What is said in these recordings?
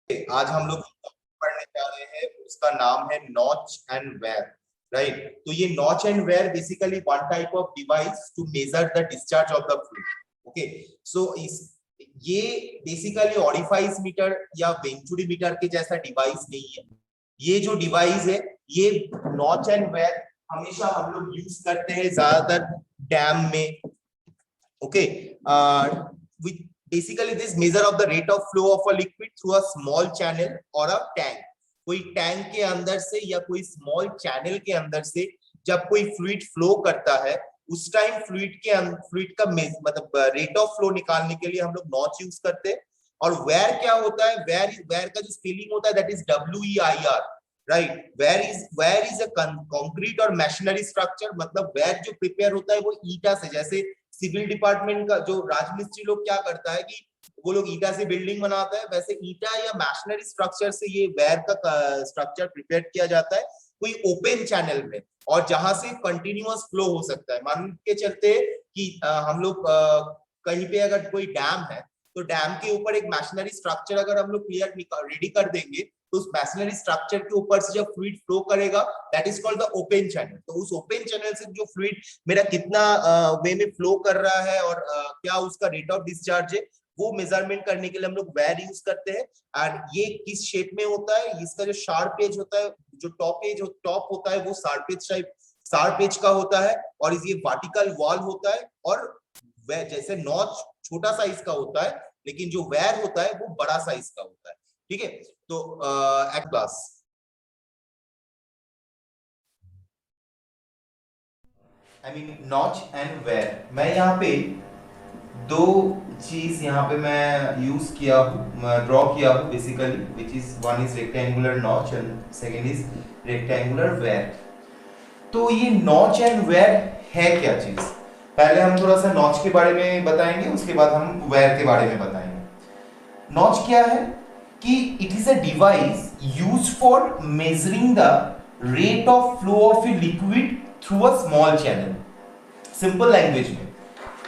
आज हम लोग पढ़ने जा रहे हैं, उसका नाम है नॉच एंड वेयर। राइट, तो ये notch and weir basically one type of device to measure the discharge of the fluid. Okay, so इस ये बेसिकली ऑरिफाइस मीटर या वेंचुरी मीटर के जैसा डिवाइस नहीं है। ये जो डिवाइस है, ये नॉच एंड वेयर हमेशा हम लोग यूज करते हैं ज्यादातर डैम में। Okay, basically this measure of the rate of flow of a liquid through a small channel or a tank। कोई टैंक के अंदर से या कोई स्मॉल चैनल के अंदर से जब कोई फ्लूइड फ्लो करता है, उस टाइम फ्लूइड का मतलब रेट ऑफ फ्लो निकालने के लिए हम लोग नॉच यूज करते हैं। और वेयर क्या होता है, वेयर का जो स्पेलिंग होता है that is WEIR। Right, weir is a concrete और मशीनरी स्ट्रक्चर। मतलब वेयर जो प्रिपेयर होता है वो ईटा से, जैसे सिविल डिपार्टमेंट का जो राजमिस्त्री लोग क्या करता है कि वो लोग ईटा से बिल्डिंग बनाता है, वैसे ईटा या मशीनरी स्ट्रक्चर से ये वेयर का स्ट्रक्चर प्रिपेयर किया जाता है कोई ओपन चैनल में, और जहां से कंटिन्यूअस फ्लो हो सकता है। मान के चलते कि हम लोग कहीं पे अगर कोई डैम है, तो डैम के ऊपर एक मशीनरी स्ट्रक्चर अगर हम लोग क्लियर रेडी कर देंगे, तो उस मशीनरी स्ट्रक्चर के ऊपर से जब फ्लूइड फ्लो करेगा that is called the open channel. तो उस ओपन चैनल से जो फ्लूइड मेरा कितना वे में फ्लो कर रहा है और क्या उसका रेट ऑफ डिस्चार्ज है, वो मेजरमेंट करने के लिए हम लोग वेयर यूज करते हैं। एंड ये किस शेप में होता है, इसका जो शार्प एज होता है, जो टॉप होता है वो शार्प एज का होता है, और ये वर्टिकल वॉल होता है। और जैसे नॉच छोटा साइज का होता है, लेकिन जो वेयर होता है वो बड़ा साइज का होता है। ठीक है, तो at class notch and weir, मैं यहाँ पे दो चीज यहाँ पे मैं यूज किया हूँ, ड्रॉ किया हूँ basically, which is one is rectangular notch and second is rectangular weir. तो ये नॉच एंड वेयर है क्या चीज, पहले हम थोड़ा सा नॉच के बारे में बताएंगे, उसके बाद हम वेयर के बारे में बताएंगे। नॉच क्या है कि it is a device used for measuring the rate of flow of a liquid through a small channel. Simple language में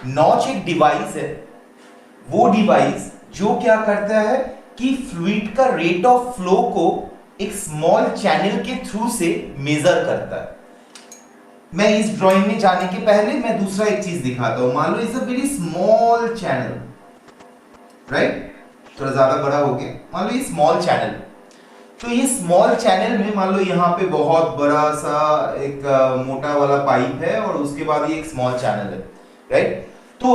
नॉच एक डिवाइस है, वो डिवाइस जो क्या करता है कि फ्लूइड का रेट ऑफ फ्लो को एक स्मॉल चैनल के थ्रू से मेजर करता है। मैं इस ड्राइंग में जाने के पहले मैं दूसरा एक चीज दिखाता हूं। मान लो it's a very small channel, right, थोड़ा ज्यादा बड़ा हो गया। मान लो ये स्मॉल चैनल, तो ये स्मॉल चैनल में मान लो यहाँ पे बहुत बड़ा सा एक मोटा वाला पाइप है, और उसके बाद ये एक स्मॉल चैनल है, राइट। तो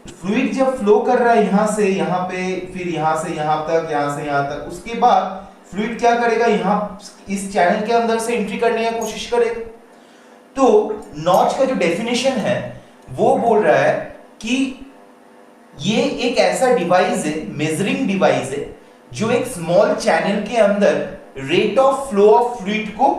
फ्लूइड जब फ्लो कर रहा है यहाँ से यहाँ पे, फिर यहाँ से यहाँ तक, यहाँ से यहाँ तक, उसके बाद फ्लूइड क्या करेगा, यहाँ इस चैनल के अंदर से एंट्री करने की कोशिश करेगा। तो नॉच का जो डेफिनेशन है वो बोल रहा है कि ये एक ऐसा डिवाइस है, मेजरिंग डिवाइस है, जो एक स्मॉल चैनल के अंदर rate of flow of fluid को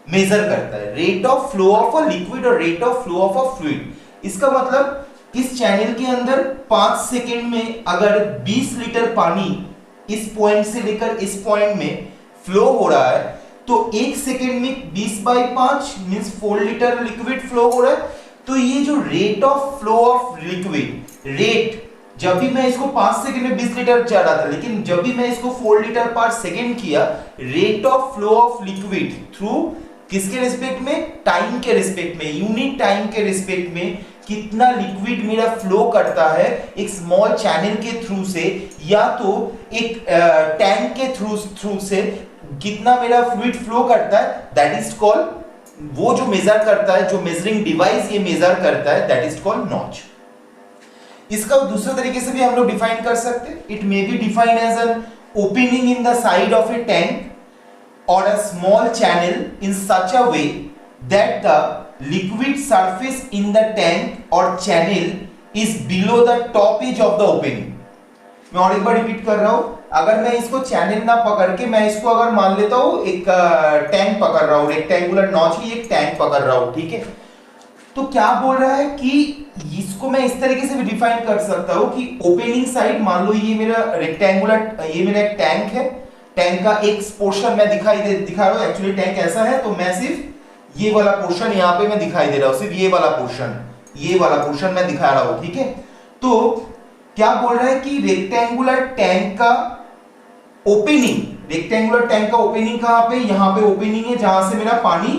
मेजर करता है। Rate of flow of a liquid और rate of flow of a fluid, इसका मतलब इस चैनल के अंदर 5 सेकेंड में अगर 20 लीटर पानी इस पॉइंट से लेकर इस पॉइंट में फ्लो हो रहा है, तो 1 सेकेंड में 20/5 मींस 4 लीटर लिक्विड फ्लो हो रहा है। तो ये जो rate of flow of liquid, rate, जब भी मैं इसको 5 सेकेंड में 20 लीटर जा रहा था, लेकिन जब भी मैं इसको 4 लीटर पर सेकेंड किया, rate of flow of liquid through किसके रिस्पेक्ट में, टाइम के रिस्पेक्ट में, यूनिट टाइम के रिस्पेक्ट में कितना लिक्विड मेरा फ्लो करता है एक स्मॉल चैनल के थ्रू से, या तो एक टैंक के थ्रू से कितना मेरा फ्लूइड फ्लो करता है, दैट इज कॉल्ड, वो जो मेजर करता है, जो मेजरिंग डिवाइस ये मेजर करता है, दैट इज कॉल्ड नॉच। इसका दूसरे तरीके से भी हम लोग डिफाइन कर सकते हैं। It may be defined as an opening in the side of a tank or a small channel in such a way that the liquid surface in the tank or channel is below the top edge of the opening। मैं और एक बार repeat कर रहा हूं, अगर मैं इसको channel ना पकड़ के, मैं इसको अगर मान लेता हूं एक टैंक पकड़ रहा हूं, रेक्टेंगुलर नॉच ही एक टैंक पकड़ रहा हूं, ठीक है, तो क्या बोल रहा है कि इसको मैं इस तरीके से भी डिफाइन कर सकता हूं कि ओपनिंग साइड, मान लो ये मेरा रेक्टेंगुलर, ये मेरा एक टैंक है, टैंक का एक पोर्शन मैं दिखा रहा हूं, एक्चुअली टैंक ऐसा है, तो मैं सिर्फ ये वाला पोर्शन यहाँ पे मैं दिखाई दे रहा हूं, सिर्फ ये वाला पोर्शन मैं दिखा रहा हूं, ठीक है। तो क्या बोल रहा है कि रेक्टेंगुलर टैंक का ओपनिंग रेक्टेंगुलर टैंक का ओपनिंग कहां पे, यहां पे ओपनिंग है जहां से मेरा पानी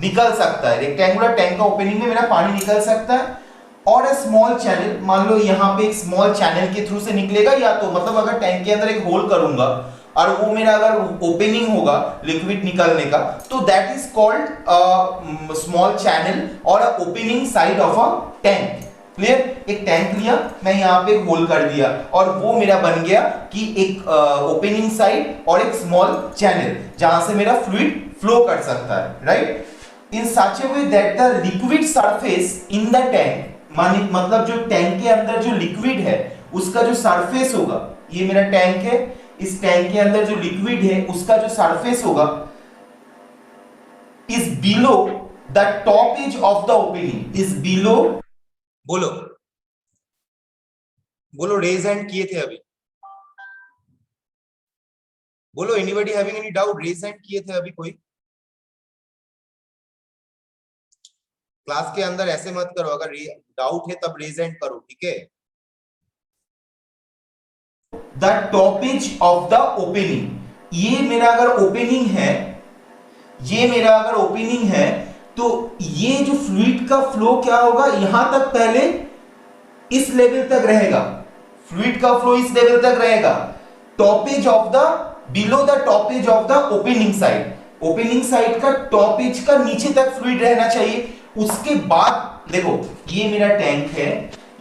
निकल सकता है। रेक्टेंगुलर टैंक का ओपनिंग में मेरा पानी निकल सकता है। और स्मॉल चैनल, मान लो यहां पे एक स्मॉल चैनल के थ्रू से निकलेगा, या तो मतलब अगर टैंक के अंदर एक होल करूंगा और वो मेरा अगर ओपनिंग होगा लिक्विड निकलने का, तो that is called small channel और opening side of a tank. Clear? एक टैंक लिया, मैं यहां पे एक होल कर दिया और वो मेरा बन गया कि एक ओपनिंग साइड और एक स्मॉल चैनल जहां से मेरा फ्लूइड फ्लो कर सकता है, right? In such A way that the liquid surface in the tank, मतलब जो टैंक के अंदर जो लिक्विड है उसका जो सरफेस होगा, ये मेरा टैंक है, इस टैंक के अंदर जो लिक्विड है उसका जो सरफेस होगा is below the top edge of the opening, is below, बोलो बोलो, रेज हैंड किए थे अभी, बोलो, anybody having any doubt? Raise hand किए थे अभी कोई? क्लास के अंदर ऐसे मत करो, अगर डाउट है तब रेज हैंड करो, ठीक है? The topaz of the opening, ये मेरा अगर ओपनिंग है, ये मेरा अगर ओपनिंग है, तो ये जो फ्लूइड का फ्लो क्या होगा, यहां तक पहले इस लेवल तक रहेगा, फ्लूइड का फ्लो इस लेवल तक रहेगा। Topaz of the, below the topaz of the opening side, opening side का टॉपेज का नीचे तक फ्लूइड रहना चाहिए। उसके बाद देखो, ये मेरा टैंक है,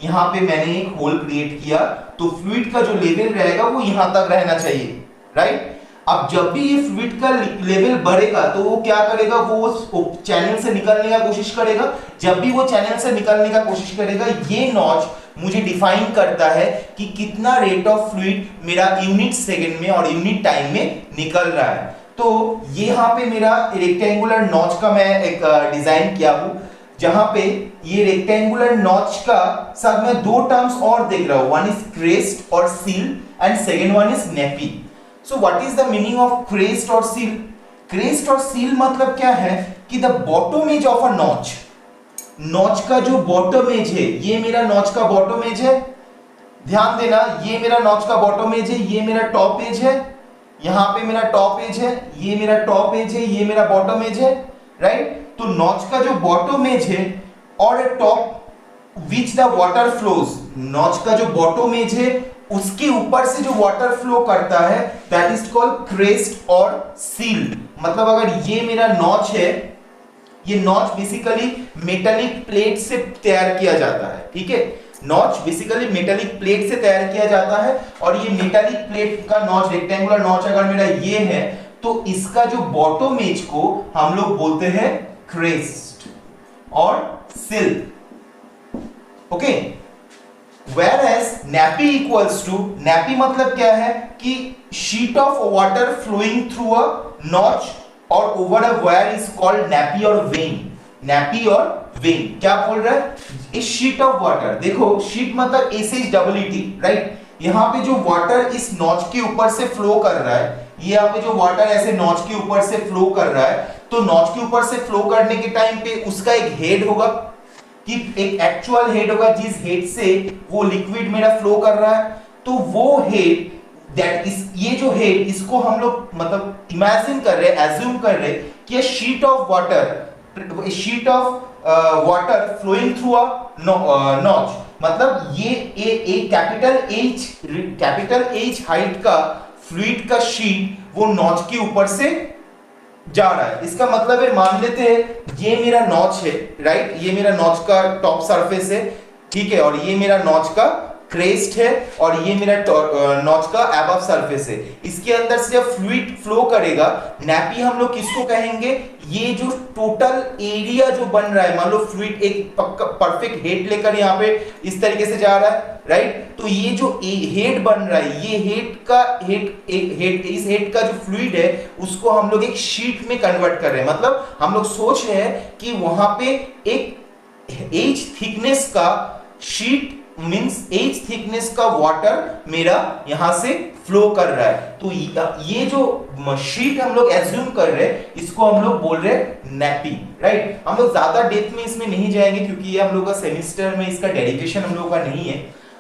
यहां पे मैंने एक होल क्रिएट किया, तो फ्लूइड का जो लेवल रहेगा वो यहां तक रहना चाहिए, राइट? अब जब भी ये फ्लूइड का लेवल बढ़ेगा तो वो क्या करेगा, वो चैनल से निकलने का कोशिश करेगा। जब भी वो चैनल से निकलने का कोशिश करेगा, ये नॉच मुझे डिफाइन करता है कि कितना रेट ऑफ फ्लूइड मेरा यूनिट सेकंड में और यूनिट टाइम में निकल रहा है। तो यहाँ पे मेरा रेक्टेंगुलर नॉच का मैं एक डिजाइन किया हूं, जहां पे ये रेक्टेंगुलर नॉच का सब मैं दो टर्म्स और देख रहा हूं, वन इज क्रेस्ट और sill and second one is nappe. So what is the meaning of crest और सील? क्रेस्ट और सील मतलब क्या है कि the bottom edge of a notch, notch का जो बॉटम एज है, ये मेरा नॉच का बॉटम एज है, ध्यान देना, ये मेरा नॉच का बॉटम एज है, ये मेरा टॉप एज है, यहां पे मेरा टॉप एज है, ये मेरा टॉप एज है, ये मेरा बॉटम एज है, राइट? तो नॉच का जो बॉटम एज है और top which the water flows, notch का जो बॉटम एज है उसके ऊपर से जो वाटर फ्लो करता है दैट इज कॉल्ड क्रेस्ट और सील। मतलब अगर ये मेरा नॉच है, ये नॉच बेसिकली मेटालिक प्लेट से तैयार किया जाता है, ठीक है? नॉच बेसिकली मेटालिक प्लेट से तैयार किया जाता है, और ये मेटालिक प्लेट का नॉच, रेक्टेंगुलर नॉच अगर मेरा ये है, तो इसका जो बॉटम एज को हम लोग बोलते हैं क्रेस्ट और सिल, okay? Whereas nappy equals to, nappy मतलब क्या है कि sheet of water flowing through a notch or over a wire is called nappy और vein, nappy और vein। क्या बोल रहा है? इस sheet of water, देखो sheet मतलब SHEET, राइट? यहाँ पे जो वाटर इस नॉच के ऊपर से फ्लो कर रहा है, ये यहाँ पे जो वाटर ऐसे नॉच के ऊपर से फ्लो कर रहा है, तो नॉच के ऊपर से फ्लो करने के टाइम पे उसका एक हेड होगा, कि एक एक्चुअल हेड होगा जिस हेड से वो लिक्विड मेरा फ्लो कर रहा है। तो वो हेड, दैट इज, ये जो हेड, इसको हम लोग मतलब इमेजिन कर रहे हैं, एज्यूम कर रहे हैं कि sheet of water, sheet of water flowing through a notch, मतलब ये एक कैपिटल एच हाइट का फ्लूइड का शीट वो नॉच के ऊपर से जा रहा है। इसका मतलब है, मान लेते हैं ये मेरा नॉच है, राइट? ये मेरा नॉच का टॉप सरफेस है, ठीक है? और ये मेरा नॉच का क्रेस्ट है, और ये मेरा नॉच का एबव सरफेस है। इसके अंदर से जब फ्लूइड फ्लो करेगा, नैपी हम लोग किसको कहेंगे? ये जो टोटल एरिया जो बन रहा है, मान लो फ्लूइड एक परफेक्ट हेड लेकर यहाँ पे इस तरीके से जा रहा है, राइट? तो ये जो हेड बन रहा है, ये इस हेड का जो फ्लूइड है उसको हम लोग एक शीट में कन्वर्ट कर रहे हैं। मतलब हम लोग सोच रहे हैं कि वहां पे एक एज थिकनेस का शीट, मींस एज थिकनेस का वाटर मेरा यहां से फ्लो कर रहा है। तो ये जो शीट हम लोग एज्यूम कर रहे हैं, इसको हम लोग बोल रहे हैं नैपी, राइट? हम लोग ज्यादा डेप्थ में इसमें नहीं जाएंगे क्योंकि ये हम लोग का सेमेस्टर में इसका डेडिकेशन हम लोग का नहीं है।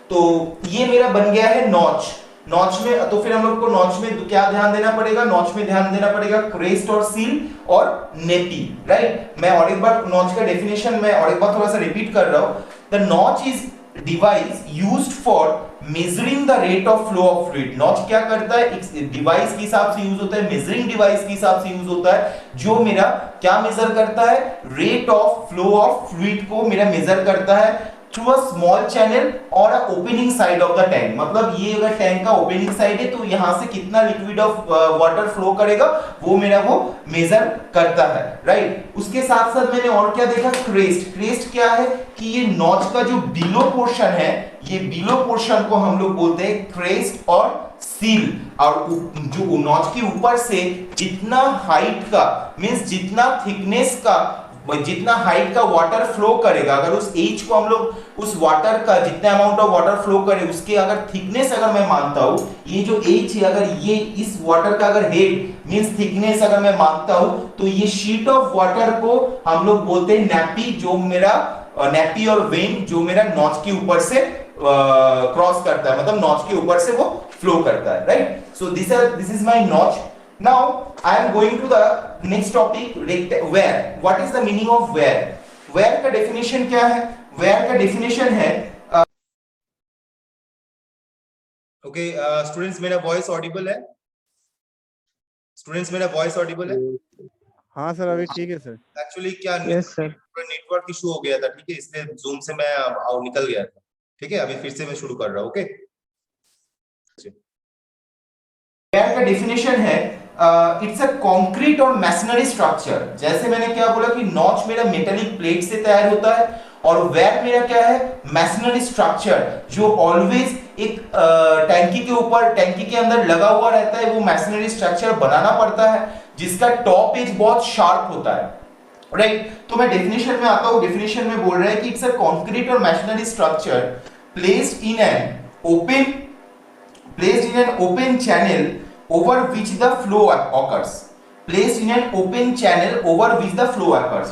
तो ये मेरा बन गया है नॉच। नॉच में, तो फिर हम लोग को नॉच में क्या ध्यान देना पड़ेगा, नॉच में ध्यान देना पड़ेगा क्रेस्ट और सील और नेपी, राइट। मैं और एक बार नॉच का डेफिनेशन मैं और एक बार थोड़ा सा रिपीट कर रहा हूं। The notch is device used for measuring the rate of flow of fluid. Notch क्या करता है, एक डिवाइस के हिसाब से यूज होता है, मेजरिंग डिवाइस के हिसाब से यूज होता है, जो मेरा क्या मेजर करता है, rate of flow of fluid को मेरा मेजर करता है थ्रू अ स्मॉल चैनल और अ opening side of the tank. मतलब ये अगर टैंक का ओपनिंग साइड है तो यहां से कितना लिक्विड ऑफ वाटर फ्लो करेगा वो मेरा वो मेजर करता है, राइट। उसके साथ साथ मैंने और क्या देखा, क्रेस्ट। क्रेस्ट क्या है कि ये नॉच का जो बिलो पोर्शन है, ये बिलो पोर्शन को हम लोग बोलते हैं क्रेस्ट और सील। और जो नॉच के ऊपर से जितना हाइट का मींस जितना थिकनेस का, जितना हाइट का वाटर फ्लो करेगा, अगर उस एज को हम लोग उस वाटर का जितना अमाउंट ऑफ वाटर फ्लो करे उसके अगर थिकनेस अगर मैं मानता हूं, ये जो एज है अगर ये इस वाटर का अगर हेड मींस थिकनेस अगर मैं मानता हूं, तो ये शीट ऑफ वाटर को हम लोग बोलते हैं नैपी, जो मेरा नैपी और वेन जो मेरा नॉच के ऊपर से क्रॉस करता है, मतलब नॉच के ऊपर से वो फ्लो करता है, right. So this is my notch. Now I am going to the next topic, where. What is the meaning of where? Where का definition क्या है? Where का definition है okay, students मेरा voice audible है? Students मेरा voice audible है? हाँ सर, अभी ठीक है सर। Actually क्या Yes, sir. नेटवर्क इशू हो गया था, ठीक है, इसलिए Zoom से मैं निकल गया था, ठीक है। अभी फिर से मैं शुरू कर रहा हूँ, ओके। Where का definition है इट्स अ कंक्रीट और मैसनरी स्ट्रक्चर। जैसे मैंने क्या बोला कि नॉच मेरा मेटालिक प्लेट से तैयार होता है और वेयर मेरा क्या है, मैसनरी स्ट्रक्चर, जो ऑलवेज एक टैंकी के ऊपर, टैंकी के अंदर लगा हुआ रहता है। वो मैसनरी स्ट्रक्चर बनाना पड़ता है जिसका टॉप एज बहुत शार्प होता है, राइट। तो मैं डेफिनेशन में आता हूं। डेफिनेशन में बोल रहा है कि इट्स अ कंक्रीट और masonry structure placed in an open channel over which the flow occurs, placed in an open channel over which the flow occurs।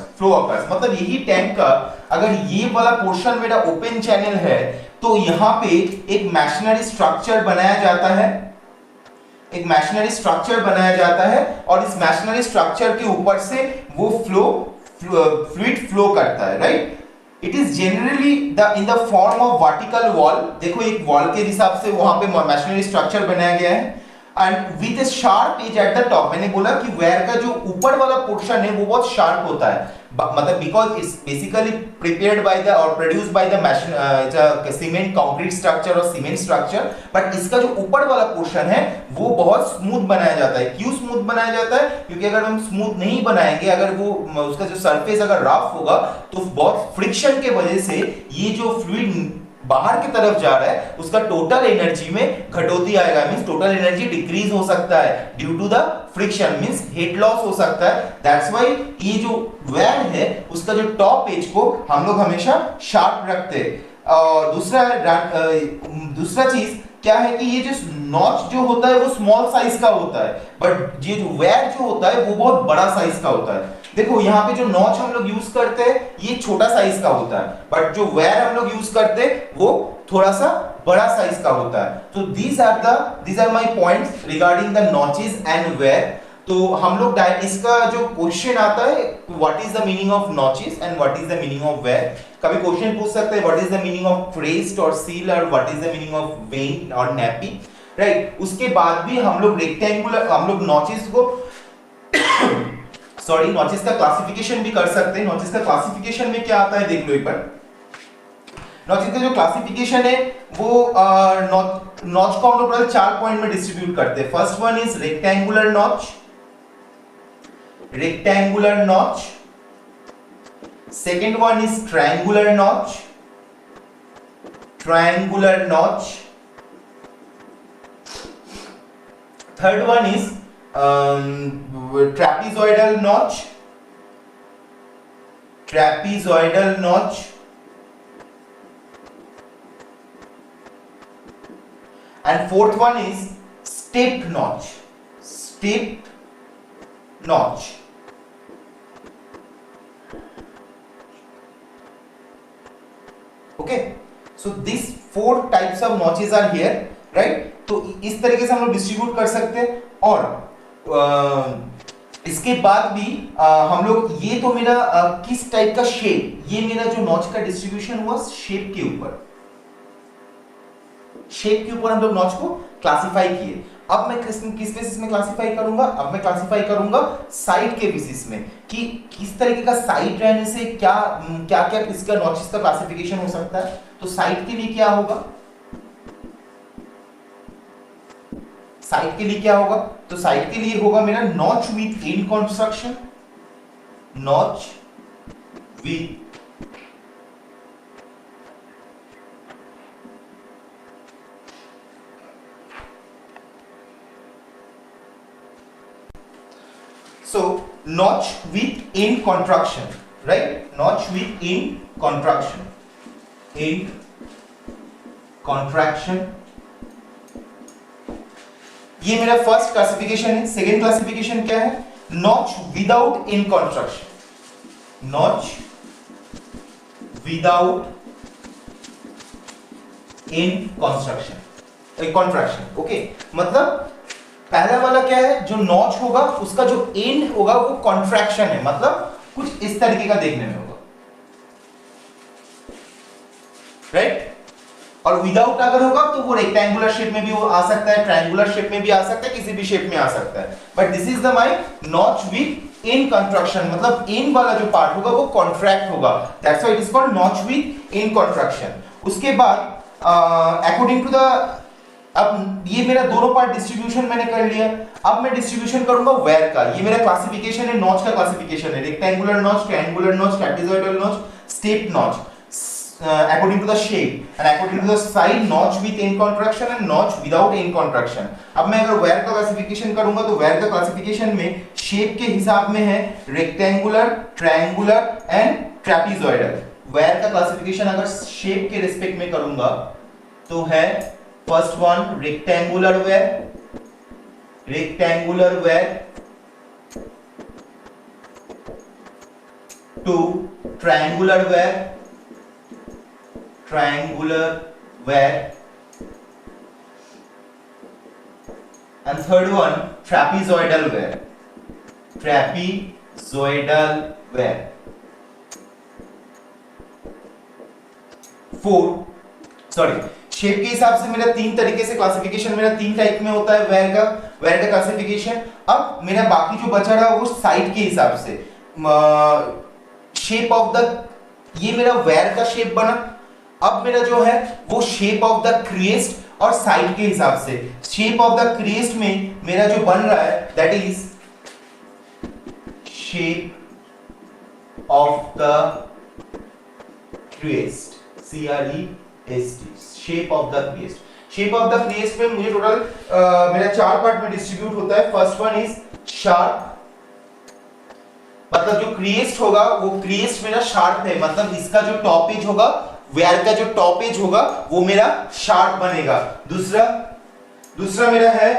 मतलब यही टैंक का अगर ये वाला पोर्शन मेरा ओपन चैनल है तो यहाँ पे एक मैशनरी स्ट्रक्चर बनाया जाता है, एक मैशनरी स्ट्रक्चर बनाया जाता है और इस मैशनरी स्ट्रक्चर के ऊपर से वो फ्लूइड फ्लो करता है, right. It is generally in the form of vertical wall. देखो एक वॉल के हिसाब से वहां पे मैशनरी स्ट्रक्चर बनाया गया है and with a sharp edge at the top. मैंने बोला कि वेयर का जो ऊपर वाला पोर्शन है वो बहुत शार्प होता है, मतलब because it's basically prepared by the और produced by the cement concrete structure और सीमेंट स्ट्रक्चर, बट इसका जो ऊपर वाला पोर्शन है वो बहुत स्मूथ बनाया जाता है। क्यों स्मूथ बनाया जाता है? क्योंकि अगर हम स्मूथ नहीं बनाएंगे, अगर वो उसका जो सरफेस अगर रफ होगा तो बहुत फ्रिक्शन के वजह से ये जो फ्लूइड बाहर की तरफ जा रहा है उसका टोटल एनर्जी में कटौती आएगा, मींस टोटल एनर्जी डिक्रीज हो सकता है due to the friction, means heat loss हो सकता है। दैट्स व्हाई ये जो वेयर है उसका जो टॉप एज को हम लोग हमेशा शार्प रखते हैं। और दूसरा चीज क्या है कि ये जो नॉच जो होता है वो स्मॉल साइज का होता है, बट ये जो वेयर जो होता है वो बहुत बड़ा साइज का होता है। देखो यहाँ पे जो नॉच हम लोग यूज करते हैं ये छोटा साइज का होता है, बट जो वेयर हम लोग यूज करते हैं वो थोड़ा सा बड़ा साइज का होता है। तो these are my points regarding the notches and wear। तो हम लोग इसका जो क्वेश्चन आता है what is the meaning of notches and what is the meaning of weir, कभी क्वेश्चन पूछ सकते हैं what is the meaning of crest और सील और what is the meaning of vein और नैपी, राइट। उसके बाद भी हम लोग रेक्टेंगुलर, हम लोग नॉचेस को सॉरी नॉचेस का क्लासिफिकेशन भी कर सकते हैं। नॉचेस का क्लासिफिकेशन में क्या आता है देख लो एक बार। नॉचेस का जो क्लासिफिकेशन है वो नॉच को हम लोग टोटल 4 पॉइंट में डिस्ट्रीब्यूट करते हैं। First one is rectangular notch, second one is triangular notch, third one is trapezoidal notch, and fourth one is stepped notch, okay। So these 4 types of notches are here, right। तो इस तरीके से हम लोग distribute कर सकते हैं। और इसके बाद भी हम लोग, ये तो मेरा किस टाइप का शेप, ये मेरा जो नॉच का डिस्ट्रीब्यूशन हुआ शेप के ऊपर, शेप के ऊपर हम लोग नॉच को क्लासिफाई किए। अब मैं किस बेसिस में क्लासिफाई करूंगा, अब मैं क्लासिफाई करूंगा साइड के बेसिस में, कि किस तरीके का साइड रहने से क्या क्या क्या इसका नॉचेस का क्लासिफिकेशन हो सकता है। तो साइड के लिए क्या होगा, साइड के लिए क्या होगा, तो साइड के लिए होगा मेरा notch with and construction, notch with so notch with end contraction, right? Notch with end contraction, end contraction, ये मेरा फर्स्ट क्लासिफिकेशन है। सेकेंड क्लासिफिकेशन क्या है, notch without and construction, notch without and construction, contraction. Okay, मतलब पहला वाला क्या है, जो नॉच होगा उसका जो एंड होगा वो कॉन्ट्रैक्शन है, मतलब कुछ इस तरीके का देखने में होगा, राइट? और विदाउट अगर होगा तो वो रेक्टेंगुलर शेप में भी वो आ सकता है, ट्रायंगुलर शेप में भी आ सकता है, किसी भी शेप में आ सकता है। But this is the my notch with in construction, मतलब इन वाला जो पार्ट होगा वो कॉन्ट्रैक्ट होगा, that's why it is called notch with in construction. उसके बाद अकॉर्डिंग टू द, अब ये मेरा दोनों पार्ट डिस्ट्रीब्यूशन मैंने कर लिया। अब मैं डिस्ट्रीब्यूशन करूंगा वेयर का। ये मेरा क्लासिफिकेशन है, नॉच का क्लासिफिकेशन है, rectangular notch, triangular notch, trapezoidal notch, step notch, according to the shape and according to the side, notch with end contraction and notch without end contraction। अब मैं अगर वेयर का क्लासिफिकेशन करूंगा तो where का classification में shape के हिसाब में है rectangular, triangular and trapezoidal. Weir का क्लासिफिकेशन अगर शेप के रिस्पेक्ट में करूंगा तो है first one rectangular weir, rectangular weir, two triangular weir, triangular wear, and third one trapezoidal wear, trapezoidal wear। Shape के हिसाब से मेरा तीन तरीके से क्लासिफिकेशन, मेरा तीन टाइप में होता है वेयर का क्लासिफिकेशन। अब मेरा बाकी जो बचा रहा वो साइड के हिसाब से, शेप ऑफ द, ये मेरा वेयर का शेप बना। अब मेरा जो है वो शेप ऑफ द क्रिएस्ट और साइड के हिसाब से, शेप ऑफ द क्रिएस्ट में मेरा जो बन रहा है that is shape of the crest, CREST, shape of the crest. Shape of the crest में मुझे टोटल मेरा चार पार्ट में डिस्ट्रीब्यूट होता है। फर्स्ट वन इज शार्प, मतलब जो क्रिएस्ट होगा वो क्रिएस्ट मेरा शार्प है, मतलब इसका जो टॉप एज होगा, वेयर का जो टॉप एज होगा वो मेरा शार्प बनेगा। दूसरा मेरा है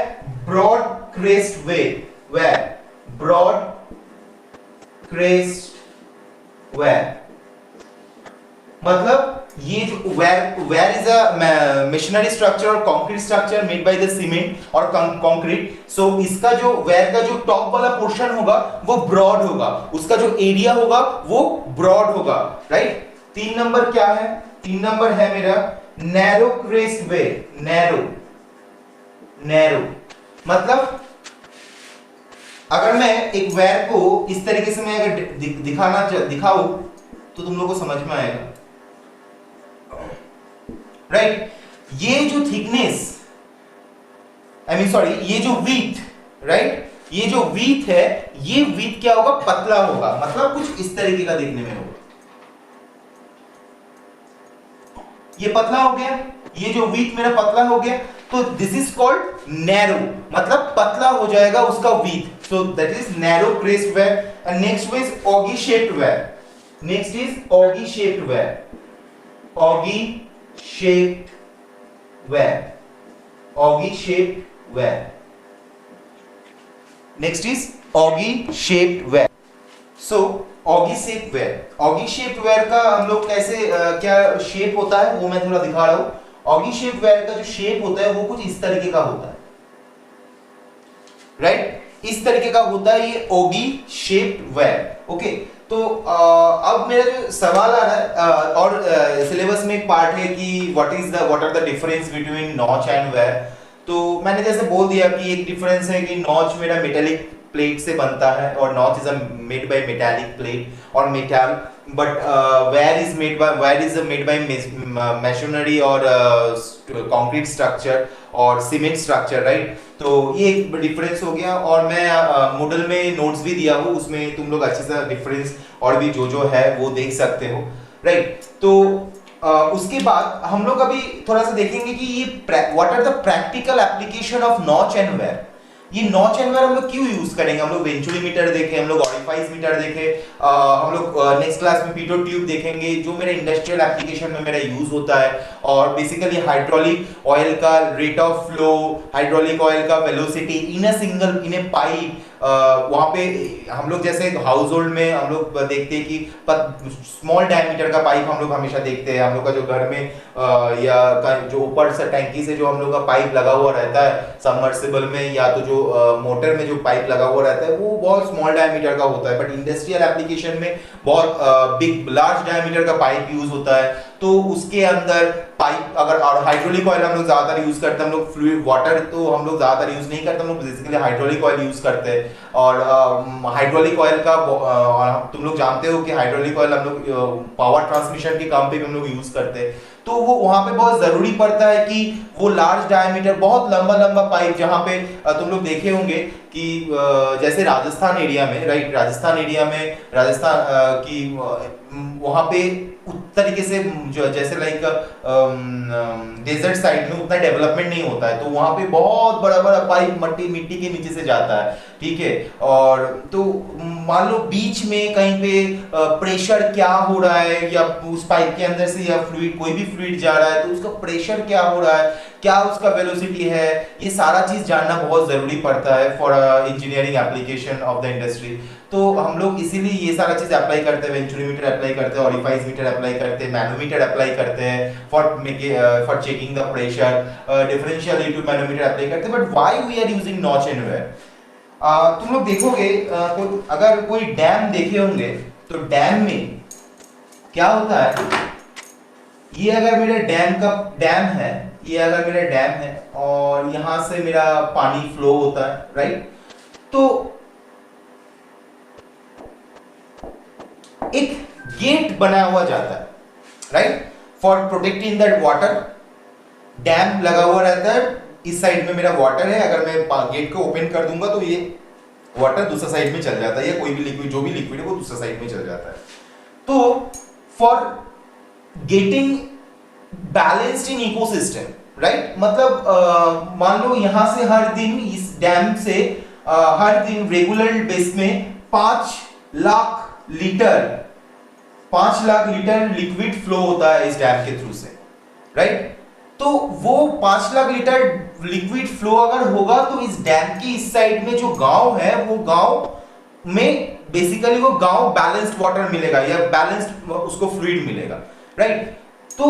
broad crest weir, broad crest weir, मतलब ये जो weir is a machinery structure और concrete structure made by the cement और कंक्रीट। सो इसका जो वेयर का जो टॉप वाला पोर्शन होगा वो ब्रॉड होगा, उसका जो एरिया होगा वो ब्रॉड होगा, राइट? तीन नंबर क्या है, तीन नंबर है मेरा नैरो क्रेस्ट वेयर, नैरो, मतलब अगर मैं एक वेयर को इस तरीके से मैं अगर दिखाऊं तो तुम लोगों को समझ में आएगा, राइट? ये जो थिकनेस, ये जो विड्थ, राइट, ये जो विड्थ है, ये विड्थ क्या होगा, पतला होगा, मतलब कुछ इस तरीके का देखने में होगा। ये पतला हो गया, ये जो विड्थ मेरा पतला हो गया, तो दिस इज कॉल्ड नैरो, मतलब पतला हो जाएगा उसका width. So that is narrow crest weir. And next is ogee shaped weir, next is ogee shaped weir, ogee shaped weir, ogee shaped weir. Next is ogee shaped weir. So ogee shape weir, ogee shape weir का हम लोग कैसे क्या shape होता है वो मैं थोड़ा दिखा रहा हूं। ऑगी शेप वेयर का जो शेप होता है वो कुछ इस तरीके का होता है, राइट? इस तरीके का होता है ये ओगी शेप्ड वेयर। ओके, तो अब मेरा जो सवाल आ रहा है और सिलेबस में एक पार्ट है कि what are the difference between notch and weir. तो मैंने जैसे बोल दिया कि एक डिफरेंस है कि नॉच मेरा मेटालिक प्लेट से बनता है और notch is made by metallic plate और metal, but weir is made by masonry और कंक्रीट स्ट्रक्चर और सीमेंट स्ट्रक्चर, राइट? तो ये एक डिफरेंस हो गया और मैं मॉडल में नोट्स भी दिया हूँ, उसमें तुम लोग अच्छे से डिफरेंस और भी जो है वो देख सकते हो, राइट? तो उसके बाद हम लोग अभी थोड़ा सा देखेंगे कि ये what are the practical application of notch and weir. ये नॉच एंड वेयर हम लोग क्यों यूज करेंगे? हम लोग वेंचुरीमीटर देखे, हम लोग ऑरिफाइस मीटर देखे, हम लोग नेक्स्ट क्लास में पीटो ट्यूब देखेंगे जो मेरे इंडस्ट्रियल एप्लीकेशन में मेरा यूज होता है। और बेसिकली हाइड्रोलिक ऑयल का rate of flow, hydraulic oil का वेलोसिटी इन ए पाइप, वहां पे हम लोग जैसे हाउस होल्ड में हम लोग देखते हैं कि स्मॉल डायमीटर का पाइप हम लोग हमेशा देखते हैं। हम लोग का जो घर में या जो ऊपर से टैंकी से जो हम लोग का पाइप लगा हुआ रहता है सबमर्सिबल में, या तो जो मोटर में जो पाइप लगा हुआ रहता है वो बहुत स्मॉल डायमीटर का होता है, बट इंडस्ट्रियल एप्लीकेशन में बहुत बिग लार्ज डायमीटर का पाइप यूज होता है। तो उसके अंदर पाइप अगर, और हाइड्रोलिक ऑयल हम लोग ज्यादातर यूज करते हैं, हम लोग फ्लूइड वाटर तो हम लोग ज्यादातर यूज नहीं करते, हम लोग बेसिकली हाइड्रोलिक ऑयल यूज करते हैं। और हाइड्रोलिक ऑयल का तुम लोग जानते हो कि हाइड्रोलिक ऑयल हम लोग पावर ट्रांसमिशन के काम पे भी हम लोग यूज करते हैं। तो वो वहां पे बहुत जरूरी पड़ता है कि वो लार्ज डायमीटर बहुत लंबा लंबा पाइप, जहां पे तुम लोग देखे होंगे कि जैसे राजस्थान एरिया में, राइट, राजस्थान की वहां पे उस तरीके से जो जैसे लाइक डेजर्ट साइड में उतना डेवलपमेंट नहीं होता है, तो वहां पे बहुत बड़ा बड़ा पाइप मिट्टी के नीचे से जाता है, ठीक है? और तो मान लो बीच में कहीं पे प्रेशर क्या हो रहा है, या उस पाइप के अंदर से या फ्लूइड कोई भी फ्लूइड जा रहा है तो उसका प्रेशर क्या हो रहा है, क्या उसका वेलोसिटी है, ये सारा चीज जानना बहुत जरूरी पड़ता है for engineering application of the industry. तो हम लोग इसीलिए ये सारा चीज अप्लाई करते हैं, वेंचुरीमीटर अप्लाई करते हैं, ऑरिफाइस मीटर अप्लाई करते हैं, मैनोमीटर अप्लाई करते हैं for checking the pressure, differential U tube manometer apply करते हैं। But why we are using notch and weir? तुम लोग देखोगे अगर कोई डैम देखे होंगे तो डैम में क्या होता है, ये अगर मेरा डैम है, ये अगर मेरा डैम है और यहां से मेरा पानी फ्लो होता है, राइट? तो एक गेट बना हुआ जाता है, right, for protecting that water. Dam लगा हुआ रहता है, इस साइड में मेरा वाटर है, अगर मैं गेट को ओपन कर दूंगा तो ये वाटर दूसरा साइड में चल जाता है, या कोई भी लिक्विड, जो भी लिक्विड है वो दूसरा साइड में चल जाता है। तो for getting balanced in ecosystem, right, मतलब मान लो यहां से हर दिन इस डैम से हर दिन रेगुलर बेस में 5 लाख लीटर लिक्विड फ्लो होता है इस डैम के थ्रू से, राइट? तो वो 5 लाख लीटर लिक्विड फ्लो अगर होगा तो इस डैम की इस साइड में जो गांव है वो गांव में बेसिकली वो गांव बैलेंस्ड वाटर मिलेगा या बैलेंस्ड उसको फ्लूइड मिलेगा, राइट? तो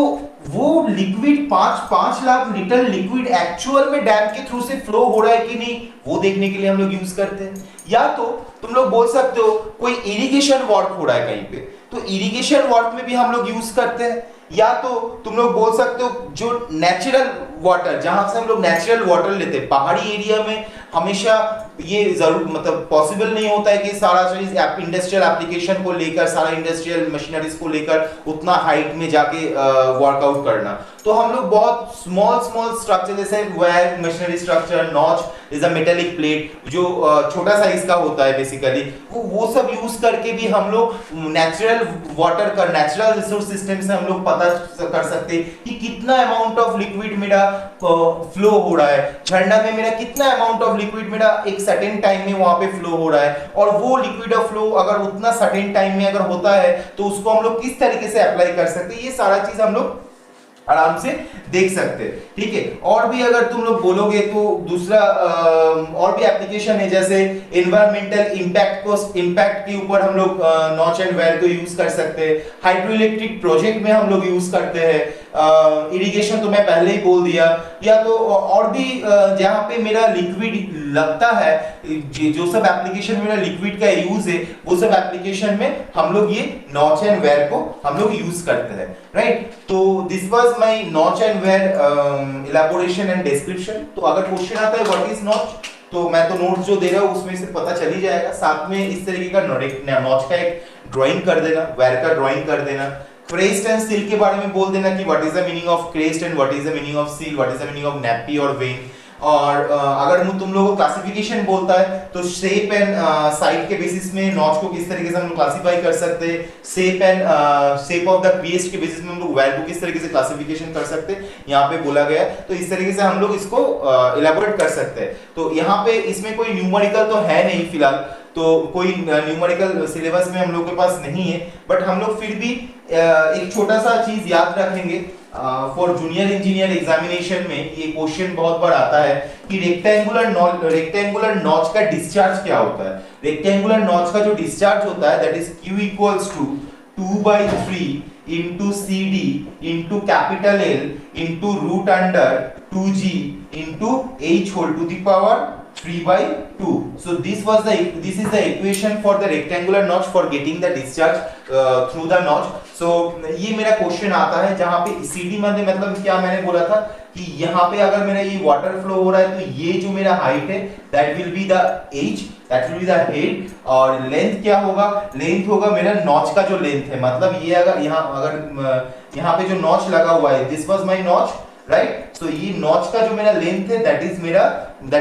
वो liquid 5 lakh litre liquid actual में डैम के थ्रू से फ्लो हो रहा है कि नहीं, वो देखने के लिए हम लोग यूज करते हैं। या तो तुम लोग बोल सकते हो कोई इरिगेशन वर्क हो रहा है कहीं पे, तो इरिगेशन वर्क में भी हम लोग यूज करते हैं। या तो तुम लोग बोल सकते हो जो नेचुरल वाटर, जहां से हम लोग नेचुरल वाटर लेते हैं, पहाड़ी एरिया में हमेशा ये जरूर मतलब पॉसिबल नहीं होता है कि सारा चीज इंडस्ट्रियल एप्लीकेशन को लेकर, सारा इंडस्ट्रियल मशीनरीज को लेकर उतना हाइट में जाके वर्कआउट करना। तो हम लोग बहुत स्मॉल स्ट्रक्चर जैसे wire machinery structure, notch is a metallic plate जो छोटा साइज का होता है बेसिकली, वो सब यूज करके भी हम लोग नेचुरल वाटर का, नेचुरल रिसोर्स सिस्टम से हम लोग पता कर सकते हैं कि कितना अमाउंट ऑफ लिक्विड मेरा फ्लो हो रहा है, झरना में मेरा कितना अमाउंट ऑफ लिक्विड मेरा एक सर्टेन टाइम में वहां पे फ्लो हो रहा है, और वो लिक्विड ऑफ फ्लो अगर उतना सर्टेन टाइम में अगर होता है तो उसको हम लोग किस तरीके से अप्लाई कर सकते हैं, ये सारा चीज हम लोग आराम से देख सकते हैं, ठीक है। और भी अगर तुम लोग बोलोगे तो दूसरा और भी एप्लीकेशन है, जैसे एनवायरमेंटल इम्पैक्ट के ऊपर हम लोग नॉच एंड वेयर को यूज कर सकते हैं। हाइड्रो इलेक्ट्रिक प्रोजेक्ट में हम लोग यूज करते हैं। इरिगेशन तो मैं पहले ही बोल दिया। या तो और भी जहां पे मेरा लिक्विड लगता है, जो सब एप्लीकेशन मेरा लिक्विड का यूज है, वो सब एप्लीकेशन में हम लोग ये नॉच एंड वेयर को हम लोग यूज करते हैं, राइट। तो this was my notch and weir elaboration and description. तो अगर क्वेश्चन आता है व्हाट इज नॉच, तो मैं तो नोट्स जो दे रहा हूँ उसमें से पता चल ही जाएगा। साथ में इस तरीके का नॉच का एक ड्राइंग कर देना, वेयर का ड्राइंग कर देना। क्रेस्ट एंड सील के बारे में बोल देना कि what is the meaning of crest and what is the meaning of seal, what is the meaning of nappy और वेन। और अगर तुम लोगों को क्लासिफिकेशन बोलता है तो शेप एंड साइज के बेसिस में नॉच को किस तरीके से हम लोग क्लासिफाई कर सकते हैं, शेप ऑफ द क्रेस्ट के बेसिस में हम लोग वेयर को किस तरीके से क्लासिफिकेशन कर सकते हैं, यहाँ पे बोला गया है। तो इस तरीके से हम लोग इसको इलैबोरेट कर सकते हैं। तो यहाँ पे इसमें कोई न्यूमेरिकल तो है नहीं फिलहाल, तो कोई न्यूमेरिकल सिलेबस में हम लोग के पास नहीं है, बट हम लोग फिर भी एक छोटा सा चीज याद रखेंगे। फॉर जूनियर इंजीनियर एग्जामिनेशन में ये क्वेश्चन बहुत बार आता है कि रेक्टेंगुलर नॉच का डिस्चार्ज क्या होता है। रेक्टेंगुलर नॉच का जो डिस्चार्ज होता है that is Q equals to 2/3 into CD into capital L into root under 2G into H whole to the power 3/2. So this is the equation for the rectangular notch for getting the discharge through the notch. So ये मेरा question आता है जहां पे CD मतलब क्या मैंने बोला था कि यहाँ पे अगर मेरा ये वाटर फ्लो हो रहा है तो ये जो मेरा हाइट है that will be the H, that will be the head. और लेंथ क्या होगा, लेंथ होगा मेरा नॉच का जो लेंथ है, मतलब ये अगर यहाँ पे जो नॉच लगा हुआ है this was my notch, right. So ये नॉच का जो मेरा लेंथ है that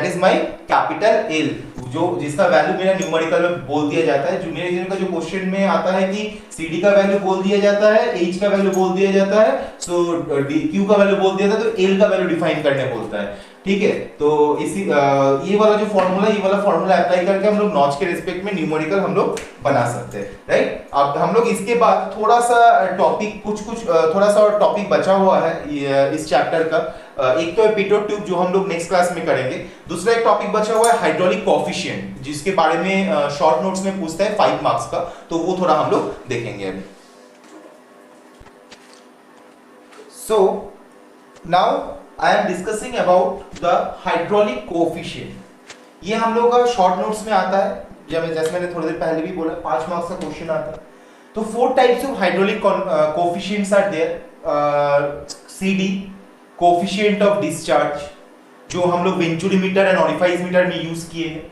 is my capital L, जो जिसका वैल्यू मेरा न्यूमेरिकल में बोल दिया जाता है। जूनियर इंजीनियर का जो क्वेश्चन में आता है कि CD का वैल्यू बोल दिया जाता है, H का वैल्यू बोल दिया जाता है, सो Q का वैल्यू बोल दिया जाता है, तो L का वैल्यू डिफाइन करने बोलता है, ठीक है। तो इसी ये वाला जो फार्मूला अप्लाई करके हम लोग नॉच के रिस्पेक्ट में न्यूमेरिकल हम लोग बना सकते हैं, राइट। अब हम लोग इसके बाद थोड़ा सा टॉपिक थोड़ा सा और टॉपिक बचा हुआ है इस चैप्टर का। एक तो है पिटोट ट्यूब जो हम लोग नेक्स्ट क्लास में करेंगे। दूसरा एक टॉपिक बचा हुआ है हाइड्रोलिक कोएफिशिएंट, जिसके बारे में शॉर्ट नोट्स में पूछता है 5 मार्क्स का, तो वो थोड़ा हम लोग देखेंगे अभी। So now I am discussing about the hydraulic coefficient. ये हम लोग का शॉर्ट नोट्स में आता है, जैसे मैंने थोड़ी देर पहले भी बोला 5 मार्क्स का क्वेश्चन आता है। तो 4 types of hydraulic coefficients are there. CD coefficient of discharge, जो हम लोग वेंचुरीमीटर एंड ऑरिफाइस मीटर में यूज किए हैं।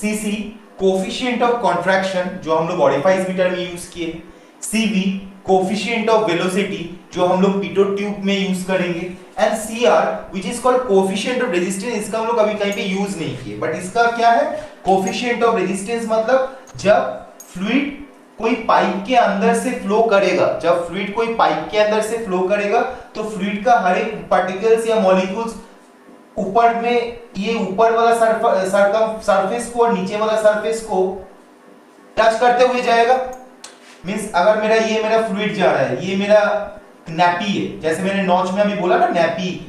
CC कोएफिशिएंट ऑफ कॉन्ट्रैक्शन, जो हम लोग ऑरिफाइस मीटर में यूज किए हैं। CV कोएफिशिएंट ऑफ वेलोसिटी, जो हम लोग पिटोट ट्यूब में यूज करेंगे। And CR which is called coefficient of resistance, इसका हम लोग अभी कहीं पे यूज नहीं किए, बट इसका क्या है, कोएफिशिएंट ऑफ रेजिस्टेंस मतलब जब फ्लूइड कोई पाइप के अंदर से फ्लो करेगा, तो फ्लूइड का हर एक पार्टिकल्स या मॉलिक्यूल्स ऊपर में ये ऊपर वाला सरफेस को और नीचे वाला सरफेस को टच करते हुए जाएगा। मींस अगर मेरा फ्लूइड जा रहा है, ये मेरा नैपी है, जैसे मैंने नॉच में अभी बोला ना, नैपी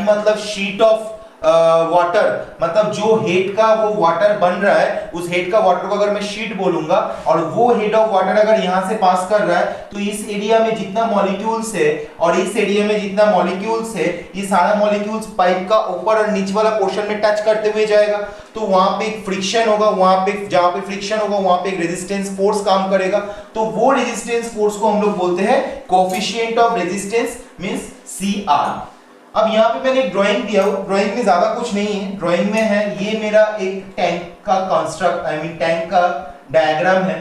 मतलब शीट ऑफ वाटर, मतलब जो हेड का वो वाटर बन रहा है, उस हेड का वाटर को अगर मैं शीट बोलूंगा और वो हेड ऑफ वाटर अगर यहां से पास कर रहा है, तो इस एरिया में जितना मॉलिक्यूल्स है और इस एरिया में जितना मॉलिक्यूल्स है, ये सारा मॉलिक्यूल्स पाइप का ऊपर और नीचे वाला पोर्शन में टच करते हुए जाएगा। तो वहां पे एक फ्रिक्शन होगा, जहां पे फ्रिक्शन होगा वहां पे एक रेजिस्टेंस फोर्स काम करेगा, तो वो रेजिस्टेंस फोर्स को हम लोग बोलते हैं coefficient of resistance, means CR। अब यहाँ पे मैंने एक ड्राइंग दिया, ड्राइंग में ज्यादा कुछ नहीं है, ड्राइंग में है ये मेरा एक टैंक का कंस्ट्रक्ट, टैंक का डायग्राम है।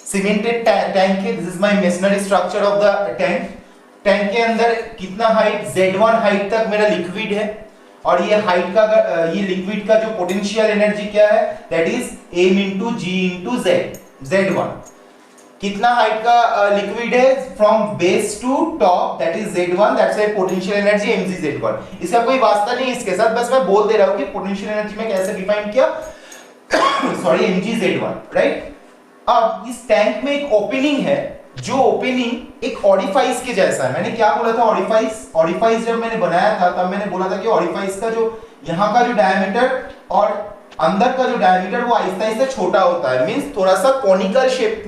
सीमेंटेड टैंक है, this is my masonry structure of the tank. Tank के अंदर कितना हाइट, Z1 हाइट तक मेरा लिक्विड है, और ये हाइट का ये लिक्विड का जो पोटेंशियल एनर्जी क्या है, that is M into G into Z, Z1। कितना हाइट का लिक्विड है, from base to top, that is Z1, that's why potential energy mgZ1। इसका कोई वास्ता नहीं इसके साथ, बस मैं बोल दे रहा हूं कि पोटेंशियल एनर्जी में कैसे डिफाइन किया, सॉरी mgZ1, राइट। अब इस टैंक में एक ओपनिंग है जो ओपनिंग एक ऑरिफाइस के जैसा है। मैंने क्या बोला था, ऑरिफाइस जब मैंने बनाया था तब मैंने बोला था कि ऑरिफाइस का जो यहाँ का जो डायमीटर और अंदर का जो डायमीटर वो आहिस्ता आहिस्ता छोटा होता है, मींस थोड़ा सा कॉनिकल शेप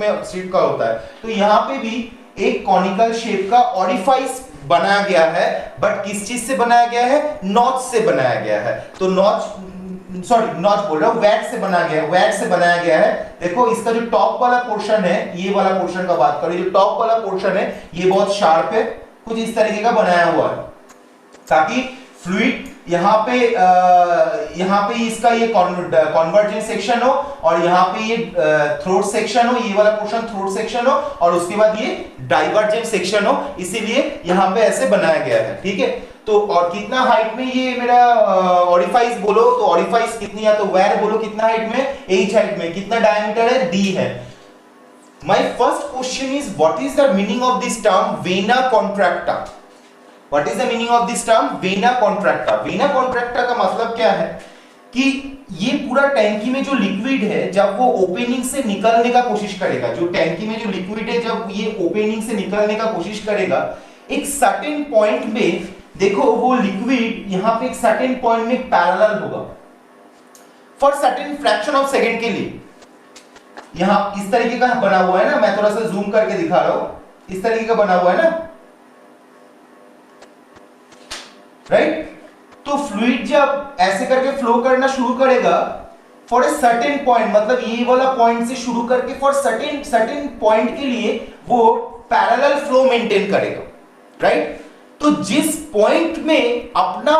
का होता है। तो यहाँ पे भी एक कॉनिकल शेप का ऑरिफाइस बनाया गया है, बट किस चीज से बनाया गया है, नॉच से बनाया गया है। तो नॉच बोल रहा हूं, वैट से बनाया गया है। देखो इसका जो टॉप वाला पोर्शन है, ये वाला पोर्शन का बात करें, जो टॉप वाला पोर्शन है ये बहुत शार्प है, कुछ इस तरीके का बनाया हुआ है ताकि फ्लूइड यहाँ पे इसका ये कन्वर्जेंस सेक्शन हो और यहाँ पे ये थ्रोट सेक्शन हो, ये वाला पोर्शन थ्रोट सेक्शन हो और उसके बाद ये डाइवर्जेंट सेक्शन हो, इसीलिए यहाँ पे ऐसे बनाया गया है। ठीक है, तो और कितना हाइट में ये मेरा ऑरिफाइस बोलो तो ऑरिफाइस कितनी है, तो वेयर बोलो कितना हाइट में, h हाइट में, कितना डायमीटर है, d है। My first question is what is the meaning of this term vena contracta? What is the meaning of this term vena contracta? Vena contracta का मतलब क्या है कि ये पूरा टैंकी में जो लिक्विड है जब वो ओपनिंग से निकलने का कोशिश करेगा, जो टैंकी में जो लिक्विड है जब ये ओपनिंग से निकलने का कोशिश करेगा, एक सर्टेन पॉइंट में देखो वो लिक्विड यहाँ पे एक सर्टेन पॉइंट में पैरेलल होगा for certain fraction of second के लिए। यहाँ इस तरीके का बना हुआ है ना, मैं थोड़ा सा जूम करके दिखा रहा हूं, इस तरीके का बना हुआ है ना, राइट। तो फ्लूइड जब ऐसे करके फ्लो करना शुरू करेगा फॉर ए सर्टेन पॉइंट, मतलब ये वाला पॉइंट से शुरू करके फॉर सर्टेन पॉइंट के लिए वो पैरेलल फ्लो मेंटेन करेगा, राइट। तो जिस पॉइंट में अपना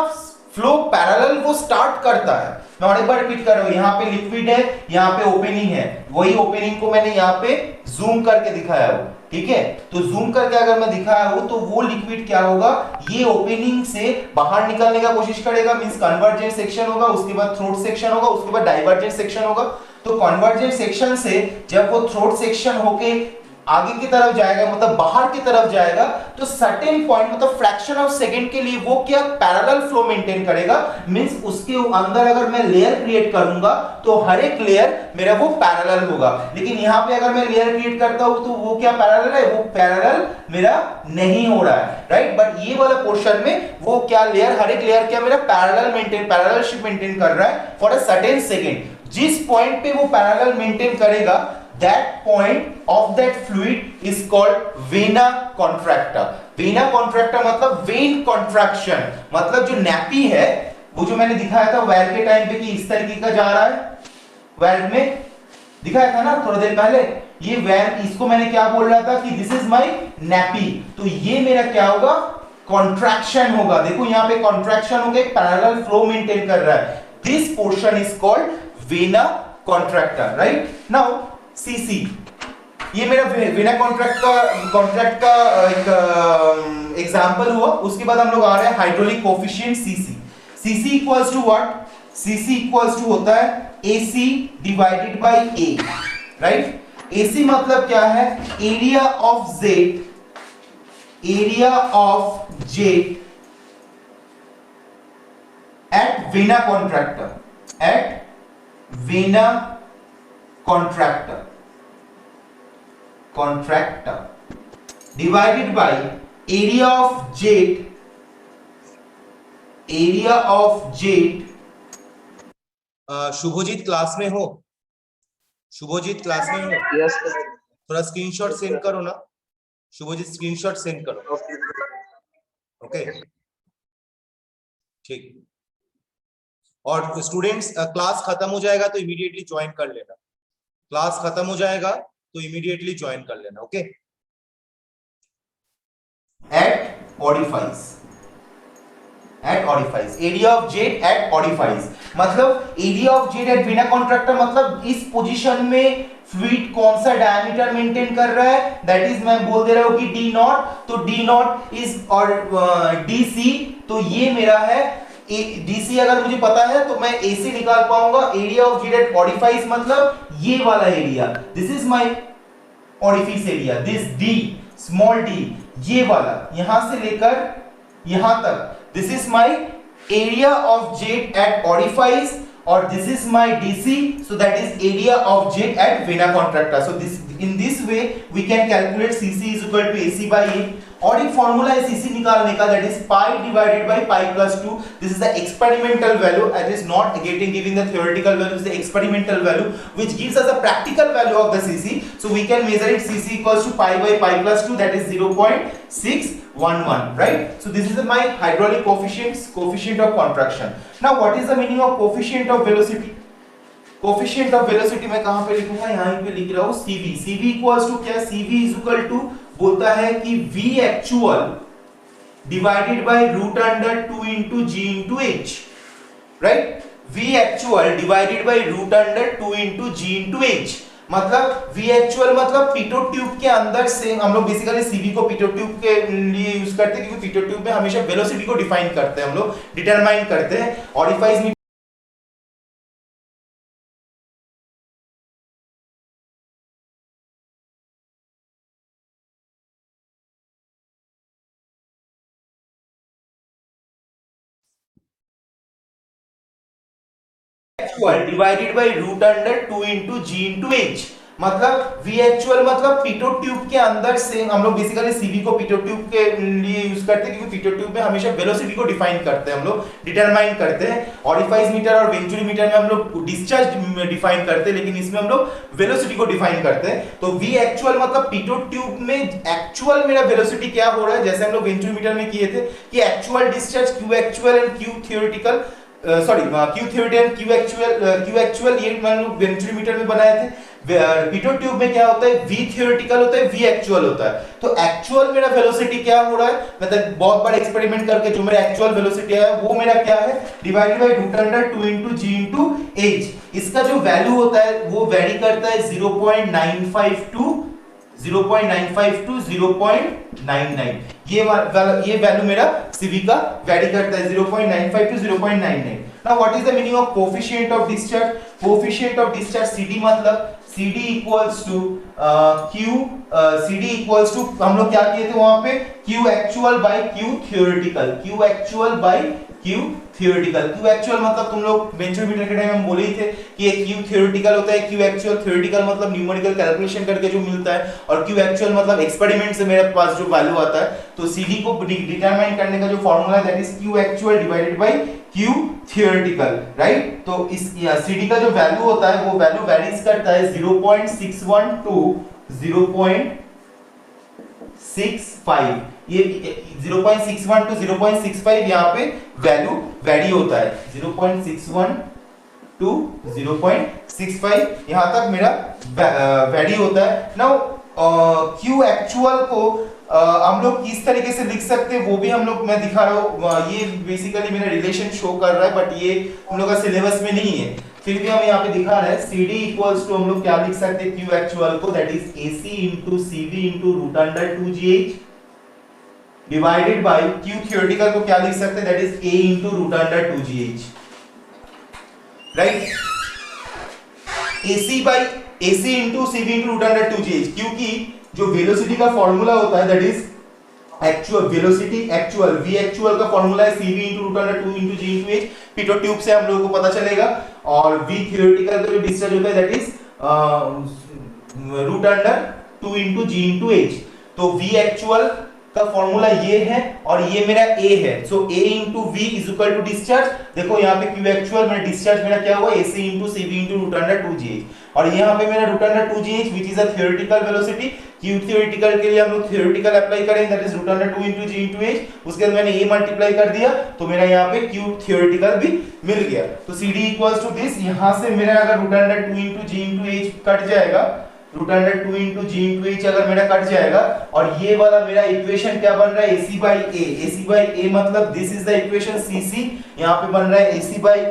फ्लो पैरेलल वो स्टार्ट करता है, मैं और एक बार रिपीट कर रहा हूं, यहाँ पे लिक्विड है, यहाँ पे ओपनिंग है, वही ओपनिंग को मैंने यहाँ पे जूम करके दिखाया हूं, ठीक है। तो जूम करके अगर मैं दिखाया हूं तो वो लिक्विड क्या होगा, ये ओपनिंग से बाहर निकलने का कोशिश करेगा, मींस कन्वर्जेंट सेक्शन होगा, उसके बाद थ्रोट सेक्शन होगा, उसके बाद डाइवर्जेंट सेक्शन होगा। तो कन्वर्जेंट सेक्शन से जब वो थ्रोट सेक्शन होके आगे की तरफ जाएगा, मतलब बाहर की तरफ जाएगा, तो सर्टेन पॉइंट मतलब फ्रैक्शन ऑफ सेकंड के लिए वो क्या पैरेलल फ्लो मेंटेन करेगा, मींस उसके अंदर अगर मैं लेयर क्रिएट करूंगा तो हर एक लेयर मेरा वो पैरेलल होगा। लेकिन यहाँ पे अगर मैं लेयर क्रिएट करता हूं तो वो क्या पैरेलल है, वो पैरेलल मेरा नहीं हो रहा है, राइट। बट ये वाला पोर्शन में वो क्या लेयर, हर एक लेयर क्या मेरा पैरेललशिप मेंटेन कर रहा है फॉर अ सर्टेन सेकंड। जिस पॉइंट पे वो पैरेलल मेंटेन करेगा, that point of that fluid is called vena contracta। vena contracta मतलब vein contraction, मतलब जो नैपी है वो जो मैंने दिखाया था वेल के टाइम पे कि इस तरीके का जा रहा है, वेल में दिखाया था ना थोड़ा देर पहले, ये वेल, इसको मैंने क्या बोल रहा था कि दिस इज माय नैपी, तो ये मेरा क्या होगा, कॉन्ट्रैक्शन होगा। देखो यहाँ पे कॉन्ट्रैक्शन हो गया, पैरेलल फ्लो मेंटेन कर रहा है। This portion is called vena contracta, right. Now CC, ये मेरा वेना कॉन्ट्रैक्ट का एक एग्जांपल हुआ। उसके बाद हम लोग आ रहे हैं hydraulic coefficient CC. CC equals to what, CC equals to होता है AC divided by A, right. AC मतलब क्या है, area of jet at vena contractor divided by area of jet Shubhajit class में हो, शुभजीत क्लास में हो, यस थोड़ा स्क्रीनशॉट सेंड करो ना, शुभजीत स्क्रीनशॉट सेंड करो, ओके ठीक। और स्टूडेंट्स क्लास खत्म हो जाएगा तो इमीडिएटली ज्वाइन कर लेना, क्लास खत्म हो जाएगा तो इमीडिएटली ज्वाइन कर लेना, okay. At orifice area of jet at orifice, मतलब area of jet at vena contracta, मतलब इस पोजीशन में फ्लूइड कौन सा डायमीटर मेंटेन कर रहा है, दैट इज मैं बोल दे रहा हूं कि डी नॉट, तो डी नॉट इज और डीसी, तो ये मेरा है डीसी। अगर मुझे पता है तो मैं एसी निकाल पाऊंगा। Area of jet at orifice मतलब ये वाला area, this is my orifice area, this D small D, ये वाला यहां से लेकर यहां तक, this is my area of jet at orifice. और this is my D C, so that is area of jet at vena contracta. So this in this way we can calculate C C is equal to A C by A. और एक formula है CC निकालने का, that is pi divided by pi plus 2। This is the experimental value, it is not getting giving the theoretical value, is the experimental value which gives us a practical value of the cc. So we can measure it, cc equals to pi by pi plus 2, that is 0.611, right? So this is my hydraulic coefficient of contraction. Now what is the meaning of coefficient of velocity? Coefficient of velocity मैं कहां पे लिखूंगा, यहां पे लिख रहा हूं cv। cv equals to क्या, cv इज इक्वल टू बोलता है कि v actual divided by root under 2 into g into h, right? v actual divided by root under 2 into g into h, मतलब v एक्चुअल मतलब pitot tube के अंदर से हम लोग बेसिकली cv को पिटोट ट्यूब के लिए यूज करते हैं, क्योंकि पिटोट ट्यूब में हमेशा वेलोसिटी को डिफाइन करते हैं, हम लोग डिटरमाइन करते हैं। Orifice actual divided by root under 2 into g into h, मतलब v एक्चुअल मतलब पिटोट ट्यूब के अंदर से हम लोग बेसिकली cv को पिटोट ट्यूब के लिए यूज करते हैं, क्योंकि पिटोट ट्यूब में हमेशा वेलोसिटी को डिफाइन करते हैं, हम लोग डिटरमाइन करते हैं। ऑरिफाइस मीटर और वेंचुरी मीटर में हम लोग डिस्चार्ज डिफाइन करते हैं, लेकिन इसमें हम लोग वेलोसिटी को डिफाइन करते हैं। तो v एक्चुअल मतलब पिटोट ट्यूब में एक्चुअल मेरा वेलोसिटी क्या हो रहा है, जैसे हम लोग वेंचुरी मीटर में किए थे कि actual discharge q actual and q theoretical, sorry q theoretical and q actual, ये हम लोग वेंचुरी मीटर में बनाए थे। पिटोट ट्यूब में क्या होता है, v थियोरेटिकल होता है, v एक्चुअल होता है। तो एक्चुअल मेरा वेलोसिटी क्या हो रहा है, मतलब बहुत बड़ा एक्सपेरिमेंट करके जो मेरा एक्चुअल वेलोसिटी है वो मेरा क्या है, divided by root under 2 into g into h। इसका जो वैल्यू होता है वो वेरी करता है 0.95 to 0.99, ये वैल्यू मेरा cv का वेरी करता है 0.95 to 0.99। Now what is the meaning of coefficient of discharge? Coefficient of discharge cd मतलब cd equals to q, cd equals to हम लोग क्या किए थे वहां पे, q actual by q theoretical, q actual by q theoretical. q actual मतलब तुम लोग वेंचुरी मीटर के टाइम हम बोले ही थे कि एक q थियोरेटिकल होता है, q एक्चुअल थियोरेटिकल मतलब न्यूमेरिकल कैलकुलेशन करके जो मिलता है, और q एक्चुअल मतलब एक्सपेरिमेंट से मेरे पास जो वैल्यू आता है। तो cd को डिटरमाइन करने का जो फार्मूला है that is q actual divided by q theoretical, right? तो इस cd का जो वैल्यू होता है वो वैल्यू वेरीज करता है 0.61 to 0.65, ये 0.61 to 0.65 यहाँ पे वैल्यू वेरी होता है, 0.61 to 0.65 यहाँ तक मेरा वेरी होता है। नाउ q एक्चुअल को हम लोग किस तरीके से लिख सकते हैं वो भी हम लोग मैं दिखा रहा हूँ, ये बेसिकली मेरा रिलेशन शो कर रहा है, बट ये हम लोग का सिलेबस में नहीं है, फिर भी हम यहाँ पे दिखा रहे हैं। cd इक्वल्स टू हम लोग क्या लिख सकते हैं, q एक्चुअल को that is ac into cv into root under 2gh divided by q theoretical को क्या लिख सकते हैं, that is a into root under 2gh, right? ac into cv into root under 2gh, क्योंकि जो वेलोसिटी का formula होता है that is actual velocity actual, v actual का फार्मूला है cv into root under 2 into g into h, pitot tube से हम लोगों को पता चलेगा। और v थियोरेटिकल का जो डिस्चार्ज होता है that is root under 2 into g into h। तो v एक्चुअल का फॉर्मूला ये है और ये मेरा a है, so a into v is equal to discharge. देखो यहाँ पे q एक्चुअल मेरा डिस्चार्ज मेरा क्या हुआ, ac into cv into root under 2gh, और यहाँ पे मेरा root under 2gh which is a theoretical velocity. q theoretical के लिए हम लोग थियोरेटिकल अप्लाई करेंगे that is root under 2 into g into h, उसके बाद मैंने a मल्टीप्लाई कर दिया तो मेरा यहाँ पे q थियोरेटिकल भी मिल गया। तो cd इक्वल्स टू दिस, यहाँ से मेरा अगर root under 2 into g into h cut जाएगा, root under 2 into g into h अगर मेरा कट जाएगा, और ये वाला मेरा इक्वेशन क्या बन रहा है, ac by a, ac by a मतलब this is the equation cc, यहाँ पे बन रहा है ac by a,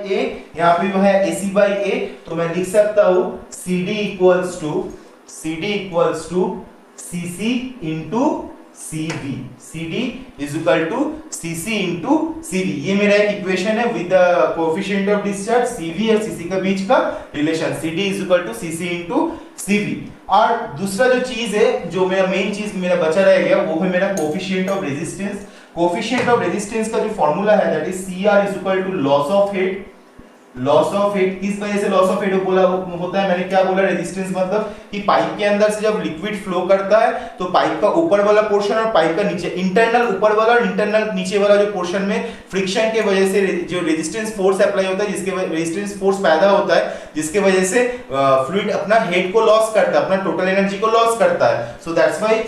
यहाँ पे वो है ac by a, तो मैं लिख सकता हूँ cd equals to cc into cv, cd is equal to cc into cv, ये मेरा एक इक्वेशन है with the coefficient of discharge cv और cc के बीच का relation, cd is equal to cc into cv। और दूसरा जो चीज है, जो मेरा मेन चीज मेरा बचा रह गया, वो है मेरा coefficient of resistance. Coefficient of resistance का जो फार्मूला है that is cr is equal to loss of head loss of head किस वजह से लॉस ऑफ हेड बोला होता है? मैंने क्या बोला? रेजिस्टेंस मतलब कि पाइप के अंदर से जब लिक्विड फ्लो करता है तो पाइप का ऊपर वाला पोर्शन और पाइप का नीचे, इंटरनल ऊपर वाला और इंटरनल नीचे वाला जो पोर्शन में फ्रिक्शन के वजह से जो रेजिस्टेंस फोर्स अप्लाई होता है, जिसके रेजिस्टेंस फोर्स पैदा होता है, जिसके वजह से फ्लूइड अपना हेड को लॉस करता है, अपना टोटल एनर्जी को लॉस करता है। सो दैट्स व्हाई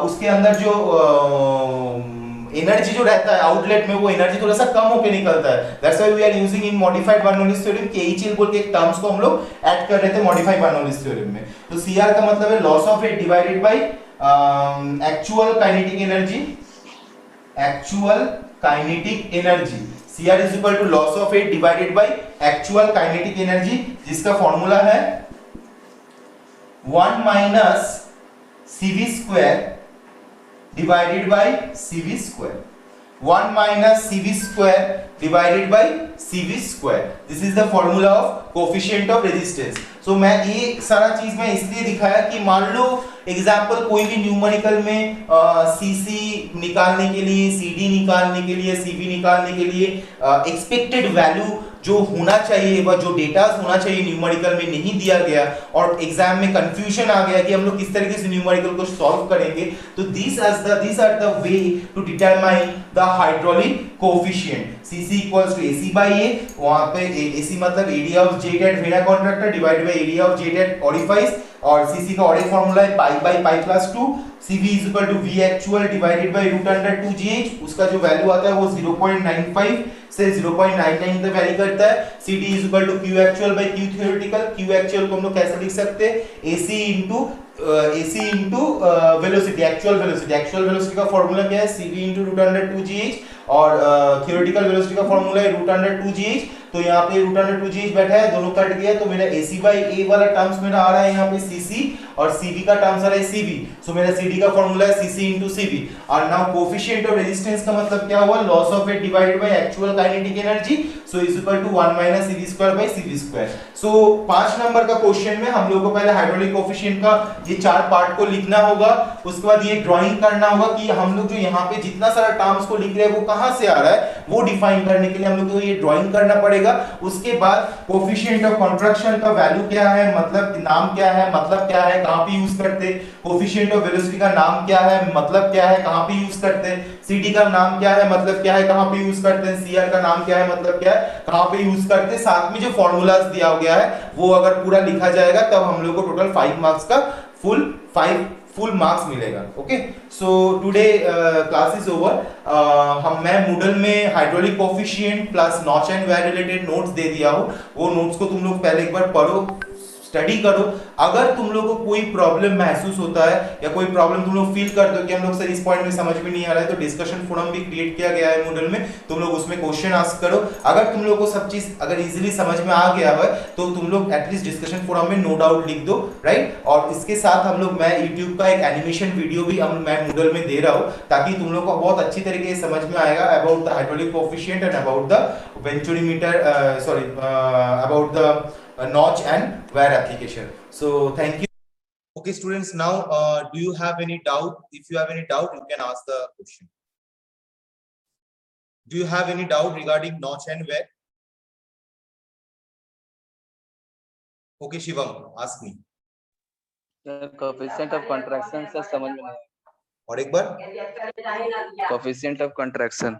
उसके अंदर जो एनर्जी जो रहता है आउटलेट में, वो एनर्जी थोड़ा सा कम होके निकलता है। That's why we are using in modified Bernoulli's theorem KHL बोल के एक टर्म्स को हम लोग ऐड कर रहे थे मॉडिफाइड बर्नौलीज थ्योरम में। तो CR का मतलब है loss of head divided by actual kinetic energy, actual kinetic energy. CR is equal to loss of head divided by actual kinetic energy, जिसका फॉर्मूला है 1 minus CV square divided by CV square, 1 minus CV square divided by CV square. This is the formula of coefficient of resistance. So मैं ये सारा चीज मैं इसलिए दिखाया कि मान लो एग्जाम्पल कोई भी न्यूमेरिकल में CC निकालने के लिए, CD निकालने के लिए, CV निकालने के लिए एक्सपेक्टेड वैल्यू जो होना चाहिए व जो डेटा होना चाहिए न्यूमेरिकल में नहीं दिया गया और एग्जाम में कंफ्यूजन आ गया कि हम लोग किस तरीके से न्यूमेरिकल को सॉल्व करेंगे, तो these are the way to determine the hydraulic coefficient. CC equals to AC by A, वहां पे AC मतलब area of jet at vena contractor divided by area of jet at orifice, और CC का और एक formula है pi by pi plus 2, CV is equal to V actual divided by root under 2GH, उसका जो value आता है वो 0.95 से 0.99 तक वैरी करता है। CD is equal to Q actual by Q theoretical, Q actual को हम लोग कैसे लिख सकते हैं? AC into velocity, actual velocity का फॉर्मूला क्या है? CV into root under 2GH, और थियोरेटिकल वेलोसिटी का फॉर्मूला है रूट अंडर 2GH। तो यहाँ पे रूट अंडर 2GH बैठा है, दोनों कट गया, तो मेरा AC by A वाला टर्म्स मेरा आ रहा है यहाँ पे CC, और CV का टर्म्स आ रहा है CV। सो मेरा CD का फॉर्मूला है CC into CV। और नाउ कोएफिशिएंट ऑफ रेजिस्टेंस का मतलब क्या हुआ? Loss of head divided by actual kinetic energy, so is equal to 1 minus CV square by CV square. So 5 number का क्वेश्चन में हम लोगों को पहले हाइड्रोलिक कोएफिशिएंट का ये 4 पार्ट को लिखना होगा, उसके बाद ये ड्राइंग करना होगा कि हम लोग जो यहाँ पे जितना सारा टर्म्स को लिख रहे हैं वो कहाँ से आ रहा है, वो डिफाइन करने के लिए हम लोग को ये ड्राइंग करना पड़ेगा। उसके बाद कोएफिशिएंट ऑफ कॉन्ट्रैक्शन का वैल्यू क्या है, मतलब नाम क्या है, मतलब क्या है, कहां पे यूज करते हैं, कोएफिशिएंट ऑफ वेलोसिटी का नाम क्या है, मतलब क्या है, कहां पे यूज करते हैं, CD का नाम क्या है, मतलब क्या है, कहां पे यूज करते हैं, CR का नाम क्या है, मतलब क्या है, कहां पे यूज करते हैं, साथ में जो फार्मूलाज दिया गया है वो अगर पूरा लिखा जाएगा तब हम लोग को टोटल 5 मार्क्स का फुल मार्क्स मिलेगा। Okay, so today class is over. मैं मूडल में hydraulic coefficient plus notch and weir related notes दे दिया हूं, वो नोट्स को तुम लोग पहले एक बार पढ़ो, स्टडी करो। अगर तुम लोग को कोई प्रॉब्लम महसूस होता है या कोई प्रॉब्लम तुम लोग फील करते हो कि हम लोग सर इस पॉइंट में समझ में नहीं आ रहा है, तो डिस्कशन फोरम भी क्रिएट किया गया है मूडल में, तुम लोग उसमें क्वेश्चन आस्क करो। अगर तुम लोग को सब चीज अगर इजीली समझ में आ गया है तो तुम लोग एटलीस्ट डिस्कशन फोरम में नो डाउट लिख दो, राइट। और इसके साथ हम लोग मैं YouTube का एक एनिमेशन वीडियो भी मैं मूडल में दे रहा हूँ, ताकि तुम लोग को बहुत अच्छी तरीके से समझ में आएगा about the hydraulic coefficient and about the venturimeter, about the notch and wear application. So thank you. Okay students, now do you have any doubt? If you have any doubt, you can ask the question. Do you have any doubt regarding notch and wear? Okay Shivam, ask me. Coefficient of contraction से समझ में नहीं आया। और एक बार coefficient of contraction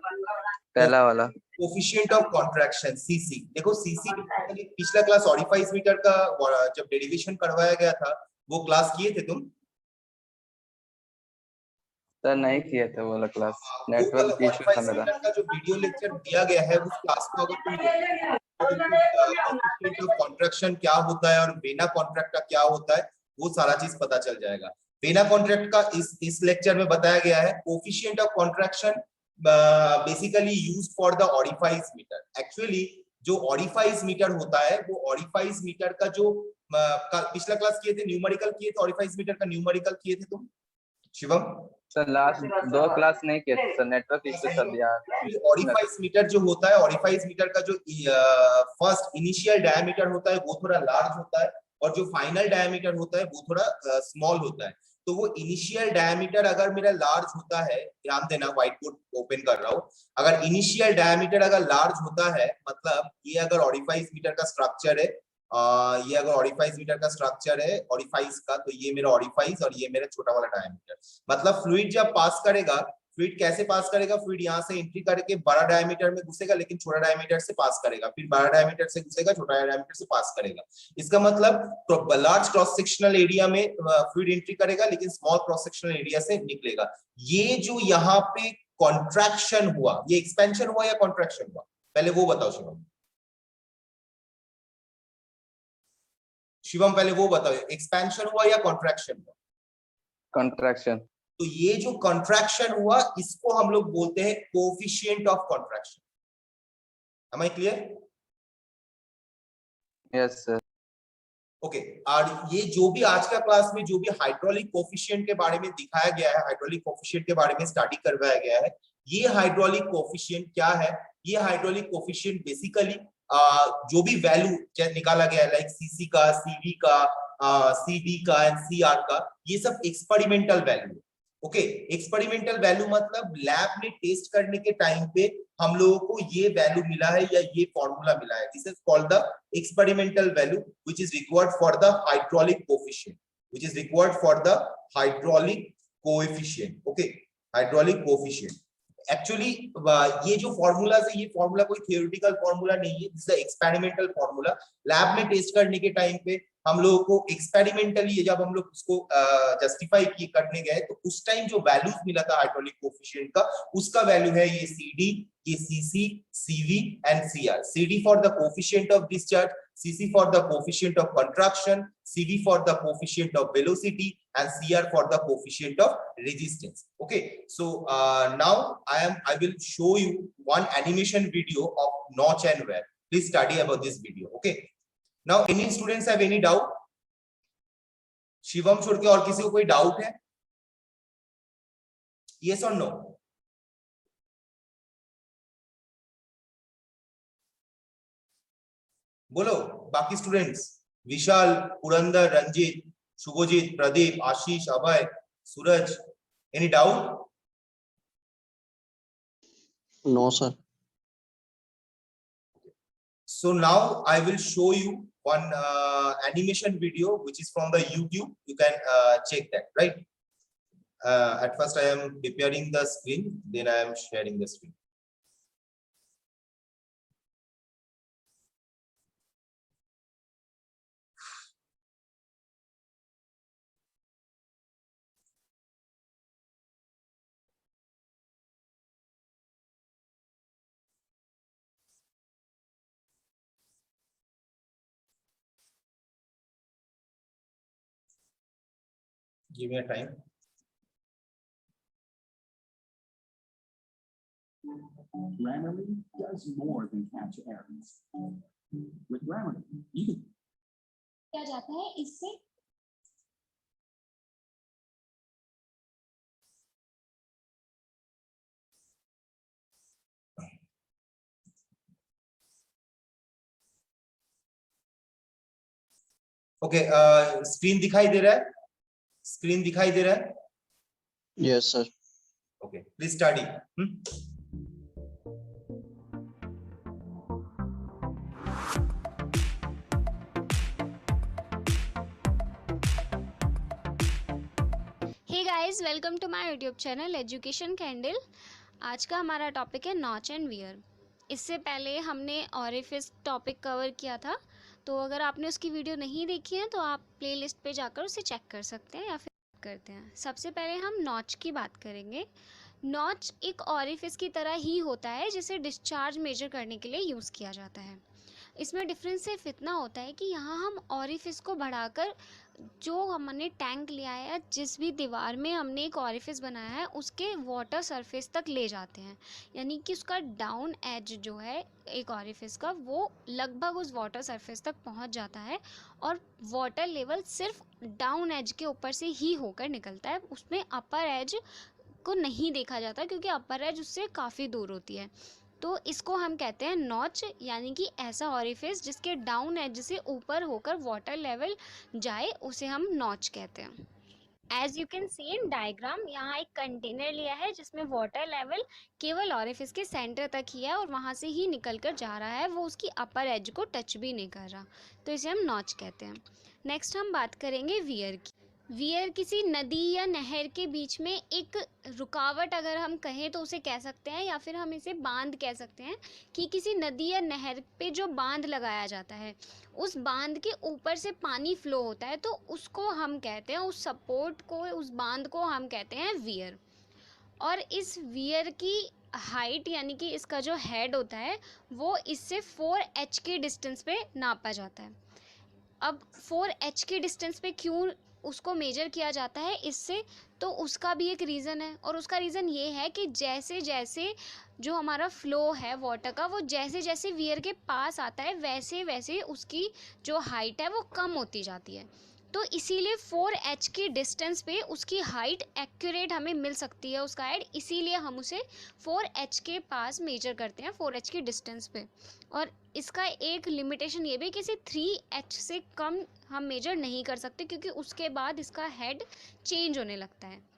पहला वाला, coefficient of contraction CC। देखो CC पिछला क्लास ऑरिफाइस मीटर का जब डेरिवेशन करवाया गया था वो क्लास किए थे तुम? सर नहीं किए थे वो वाला क्लास, नेटवर्क इशू था मेरा। का जो वीडियो लेक्चर दिया गया है उस क्लास को अगर तुम कोएफिशिएंट ऑफ कॉन्ट्रैक्शन क्या होता है और वेना कॉन्ट्रैक्ट का क्या होता है वो सारा चीज पता चल जाएगा। वेना कॉन्ट्रैक्ट का इस लेक्चर में बताया गया है। Coefficient of contraction basically used for the orifice meter. Actually जो ऑरिफाइस मीटर होता है वो ऑरिफाइस मीटर का जो पिछला क्लास किए थे, न्यूमेरिकल किए थे, ऑरिफाइस मीटर का न्यूमेरिकल किए थे तुम शिवम? सर लास्ट 2 क्लास नहीं किए थे सर, नेटवर्क इशू था यार। ऑरिफाइस मीटर जो होता है, ऑरिफाइस मीटर का जो फर्स्ट इनिशियल डायमीटर होता है वो थोड़ा लार्ज होता है और जो फाइनल डायमीटर होता है वो थोड़ा स्मॉल होता है। तो वो इनिशियल डायमीटर अगर मेरा लार्ज होता है, ध्यान देना व्हाइट बोर्ड ओपन कर रहा हूँ, अगर इनिशियल डायमीटर अगर लार्ज होता है, मतलब ये अगर ऑरिफाइस मीटर का स्ट्रक्चर है, ये अगर ऑरिफाइस मीटर का स्ट्रक्चर है ऑरिफाइस का, तो ये मेरा ऑरिफाइस और ये मेरा छोटा वाला डायमीटर, मतलब फ्लूइड जब पास करेगा, फ्लूइड कैसे पास करेगा, फ्लूइड यहाँ से एंट्री करके बड़ा डायमीटर में घुसेगा, लेकिन छोटा डायमीटर से पास करेगा, फिर बड़ा डायमीटर से घुसेगा, छोटा डायमीटर से पास करेगा। इसका मतलब लार्ज क्रॉस सेक्शनल एरिया में फ्लूइड एंट्री करेगा, लेकिन स्मॉल क्रॉस सेक्शनल एरिया से निकलेगा। ये जो यहाँ पे कॉन्ट्रैक्शन हुआ, ये एक्सपेंशन हुआ या कॉन्ट्रैक्शन हुआ, पहले वो बताओ शिवम। शिवम पहले वो बताओ, एक्सपेंशन हुआ या कॉन्ट्रैक्शन हुआ? कंट्रैक्शन। तो ये जो कॉन्ट्रैक्शन हुआ, इसको हम लोग बोलते हैं coefficient of contraction. Am I clear? Yes sir. Okay, और ये जो भी आज का क्लास में जो भी हाइड्रोलिक कोएफिशिएंट के बारे में दिखाया गया है, हाइड्रोलिक कोएफिशिएंट के बारे में स्टडी करवाया गया है, ये हाइड्रोलिक कोएफिशिएंट क्या है? ये हाइड्रोलिक कोएफिशिएंट बेसिकली जो भी वैल्यू निकाला गया है, लाइक सीसी का, सीवी का, सीडी का एंड सीआर का, ये सब experimental value. Okay, experimental value मतलब लैब में टेस्ट करने के टाइम पे हम लोगों को ये वैल्यू मिला है या ये फॉर्मूला मिला है, this is called the experimental value which is required for the hydraulic coefficient, which is required for the hydraulic coefficient. Okay, hydraulic coefficient actually ये जो फॉर्मूला है, ये फॉर्मूला कोई थियोरेटिकल फॉर्मूला नहीं है, this is experimental formula. Lab में test करने के टाइम पे हम लोगों को एक्सपेरिमेंटली जब हम लोग उसको जस्टिफाई करने गए, तो उस टाइम जो वैल्यूज मिला था हाइड्रोलिक कोएफिशिएंट का, उसका वैल्यू है ये सीडी, ये CC, CV and CR. CD for the coefficient of discharge, CC for the coefficient of contraction, CV for the coefficient of velocity and CR for the coefficient of resistance. Okay, so now I will show you one animation video of notch and wear. Please study about this video. Okay, now any students have any doubt? Shivam छोड़ के और किसी को कोई doubt है? Yes or no? बोलो बाकी students, Vishal, Purandar, Ranjit, Subhajit, Pradeep, Ashish, Abhay, Suraj, any doubt? No, sir. So now I will show you one animation video which is from the YouTube. You can check that, right? At first I am preparing the screen, then I am sharing the screen. Give me a time. Grammarly does more than catch errors. With Grammarly, you can किया जाता है इससे okay, screen दिखाई दे रहा है? Screen दिखाई दे रहा है? Yes, sir. Okay, please study. Hey guys, welcome to my YouTube channel Education Candle. आज का हमारा टॉपिक है नॉच एंड वियर। इससे पहले हमने ऑरिफिस टॉपिक कवर किया था, तो अगर आपने उसकी वीडियो नहीं देखी है तो आप प्लेलिस्ट पे जाकर उसे चेक कर सकते हैं या फिर करते हैं। सबसे पहले हम नॉच की बात करेंगे। नॉच एक ऑरिफिस की तरह ही होता है जिसे डिस्चार्ज मेजर करने के लिए यूज़ किया जाता है। इसमें डिफरेंस सिर्फ इतना होता है कि यहाँ हम ऑरिफिस को बढ़ाकर जो हमने टैंक लिया है या जिस भी दीवार में हमने एक ऑरिफिस बनाया है उसके वाटर सरफेस तक ले जाते हैं, यानी कि उसका डाउन एज जो है एक ऑरिफिस का वो लगभग उस वाटर सरफेस तक पहुंच जाता है और वाटर लेवल सिर्फ डाउन एज के ऊपर से ही होकर निकलता है। उसमें अपर एज को नहीं देखा जाता क्योंकि अपर एज उससे काफ़ी दूर होती है। तो इसको हम कहते हैं नॉच, यानी कि ऐसा ऑरिफिस जिसके डाउन एज से ऊपर होकर वाटर लेवल जाए उसे हम नॉच कहते हैं। As you can see in diagram, यहाँ एक कंटेनर लिया है जिसमें वाटर लेवल केवल ऑरिफिस के सेंटर तक ही है और वहाँ से ही निकल कर जा रहा है, वो उसकी अपर एज को टच भी नहीं कर रहा, तो इसे हम नॉच कहते हैं। नेक्स्ट हम बात करेंगे वियर की। वियर किसी नदी या नहर के बीच में एक रुकावट अगर हम कहें तो उसे कह सकते हैं, या फिर हम इसे बांध कह सकते हैं कि किसी नदी या नहर पे जो बांध लगाया जाता है, उस बांध के ऊपर से पानी फ्लो होता है, तो उसको हम कहते हैं, उस सपोर्ट को, उस बांध को हम कहते हैं वियर। और इस वियर की हाइट यानी कि इसका जो हेड होता है वो इससे 4h के डिस्टेंस पे नापा जाता है। अब 4h के डिस्टेंस पे क्यों उसको मेजर किया जाता है इससे, तो उसका भी एक रीज़न है, और उसका रीज़न ये है कि जैसे जैसे जो हमारा फ्लो है वाटर का, वो जैसे जैसे वियर के पास आता है वैसे वैसे उसकी जो हाइट है वो कम होती जाती है। तो इसीलिए 4h की डिस्टेंस पे उसकी हाइट एक्यूरेट हमें मिल सकती है, उसका हेड, इसीलिए हम उसे 4h के पास मेजर करते हैं, 4h की डिस्टेंस पे। और इसका एक लिमिटेशन ये भी कि इसे 3h से कम हम मेजर नहीं कर सकते, क्योंकि उसके बाद इसका हेड चेंज होने लगता है।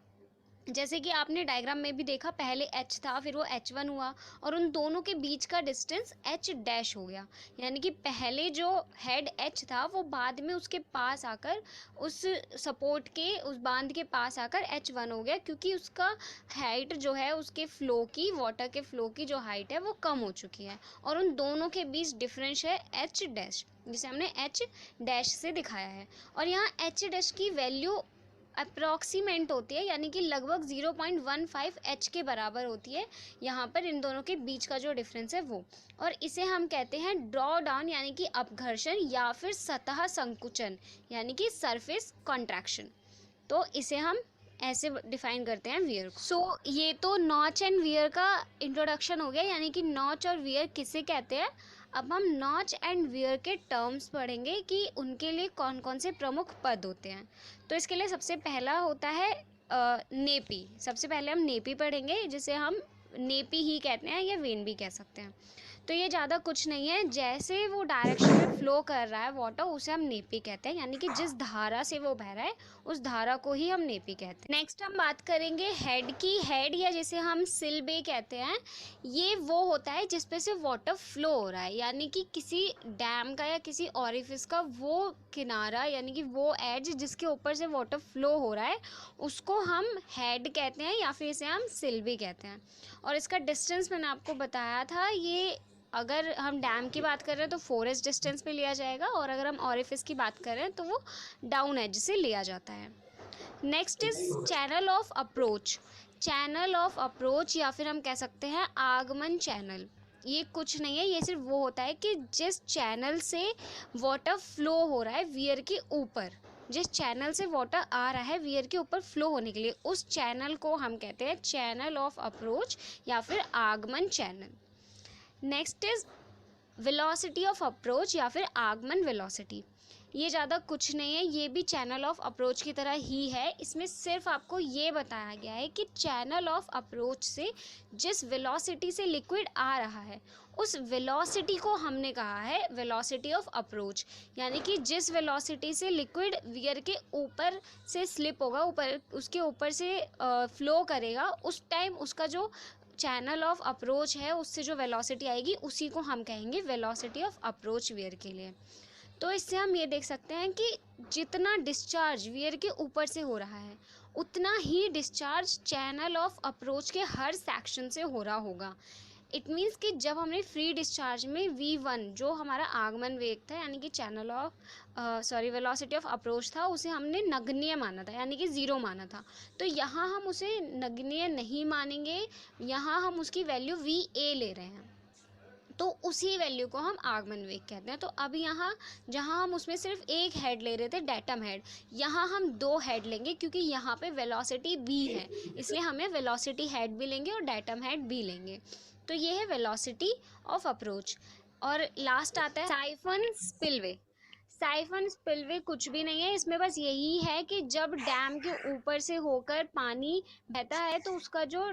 जैसे कि आपने डायग्राम में भी देखा, पहले h था, फिर वो h1 हुआ, और उन दोनों के बीच का डिस्टेंस h डैश हो गया, यानी कि पहले जो हेड h था वो बाद में उसके पास आकर, उस सपोर्ट के, उस बांध के पास आकर h1 हो गया, क्योंकि उसका हाइट जो है, उसके फ्लो की, वाटर के फ्लो की जो हाइट है वो कम हो चुकी है, और उन दोनों के बीच डिफरेंस है h डैश, जिसे हमने h डैश से दिखाया है। और यहाँ h डैश की वैल्यू अप्रॉक्सीमेट होती है, यानी कि लगभग 0.15 h के बराबर होती है यहाँ पर इन दोनों के बीच का जो डिफरेंस है वो। और इसे हम कहते हैं ड्रॉ डाउन यानी कि अपघर्षण, या फिर सतह संकुचन यानी कि सरफेस कॉन्ट्रैक्शन। तो इसे हम ऐसे डिफाइन करते हैं वियर को। सो ये तो नॉच एंड वियर का इंट्रोडक्शन हो गया, यानी कि नॉच और वियर किसे कहते हैं। अब हम नॉच एंड वियर के टर्म्स पढ़ेंगे कि उनके लिए कौन कौन से प्रमुख पद होते हैं। तो इसके लिए सबसे पहला होता है नेपी। सबसे पहले हम नेपी पढ़ेंगे, जिसे हम नेपी ही कहते हैं या वेन भी कह सकते हैं। तो ये ज़्यादा कुछ नहीं है, जैसे वो डायरेक्शन में फ्लो कर रहा है वाटर, उसे हम नेपी कहते हैं, यानी कि जिस धारा से वो बह रहा है उस धारा को ही हम नेपी कहते हैं। नेक्स्ट हम बात करेंगे हेड की। हेड या जिसे हम सिल बे कहते हैं, ये वो होता है जिस पे से वाटर फ्लो हो रहा है, यानी कि किसी डैम का या किसी ऑरिफिस का वो किनारा, यानी कि वो एज जिसके ऊपर से वाटर फ्लो हो रहा है, उसको हम हेड कहते हैं, या फिर इसे हम सिल बे कहते हैं। और इसका डिस्टेंस मैंने आपको बताया था, ये अगर हम डैम की बात कर रहे हैं तो 4h डिस्टेंस पे लिया जाएगा, और अगर हम ऑरिफिस की बात कर रहे हैं तो वो डाउन एज से लिया जाता है। Next is channel of approach. Channel of approach या फिर हम कह सकते हैं आगमन चैनल। ये कुछ नहीं है, ये सिर्फ वो होता है कि जिस चैनल से वाटर फ्लो हो रहा है वियर के ऊपर, जिस चैनल से वाटर आ रहा है वियर के ऊपर फ्लो होने के लिए, उस चैनल को हम कहते हैं चैनल ऑफ अप्रोच या फिर आगमन channel. Next is velocity of approach या फिर आगमन वेलोसिटी। ये ज़्यादा कुछ नहीं है, ये भी चैनल ऑफ अप्रोच की तरह ही है। इसमें सिर्फ आपको ये बताया गया है कि चैनल ऑफ अप्रोच से जिस वेलोसिटी से लिक्विड आ रहा है, उस वेलोसिटी को हमने कहा है वेलोसिटी ऑफ अप्रोच, यानी कि जिस वेलोसिटी से लिक्विड वियर के ऊपर से स्लिप होगा, ऊपर उसके ऊपर से फ्लो करेगा, उस टाइम उसका जो चैनल ऑफ अप्रोच है, उससे जो वेलोसिटी आएगी उसी को हम कहेंगे वेलोसिटी ऑफ अप्रोच वियर के लिए। तो इससे हम ये देख सकते हैं कि जितना डिस्चार्ज वियर के ऊपर से हो रहा है, उतना ही डिस्चार्ज चैनल ऑफ अप्रोच के हर सेक्शन से हो रहा होगा। इट मीन्स कि जब हमने फ्री डिस्चार्ज में V1 जो हमारा आगमन वेग था, यानी कि channel of velocity of approach था, उसे हमने नगण्य माना था, यानी कि 0 माना था। तो यहाँ हम उसे नगण्य नहीं मानेंगे, यहाँ हम उसकी वैल्यू VA ले रहे हैं, तो उसी वैल्यू को हम आगमन वेग कहते हैं। तो अब यहाँ जहाँ हम उसमें सिर्फ एक हेड ले रहे थे, डेटम हेड, यहाँ हम 2 हेड लेंगे, क्योंकि यहाँ पे वेलोसिटी भी है, इसलिए हमें वेलोसिटी हेड भी लेंगे और डेटम हेड भी लेंगे। तो ये है वेलोसिटी ऑफ अप्रोच। और लास्ट आता है साइफन स्पिलवे। साइफन स्पिलवे कुछ भी नहीं है, इसमें बस यही है कि जब डैम के ऊपर से होकर पानी बहता है तो उसका जो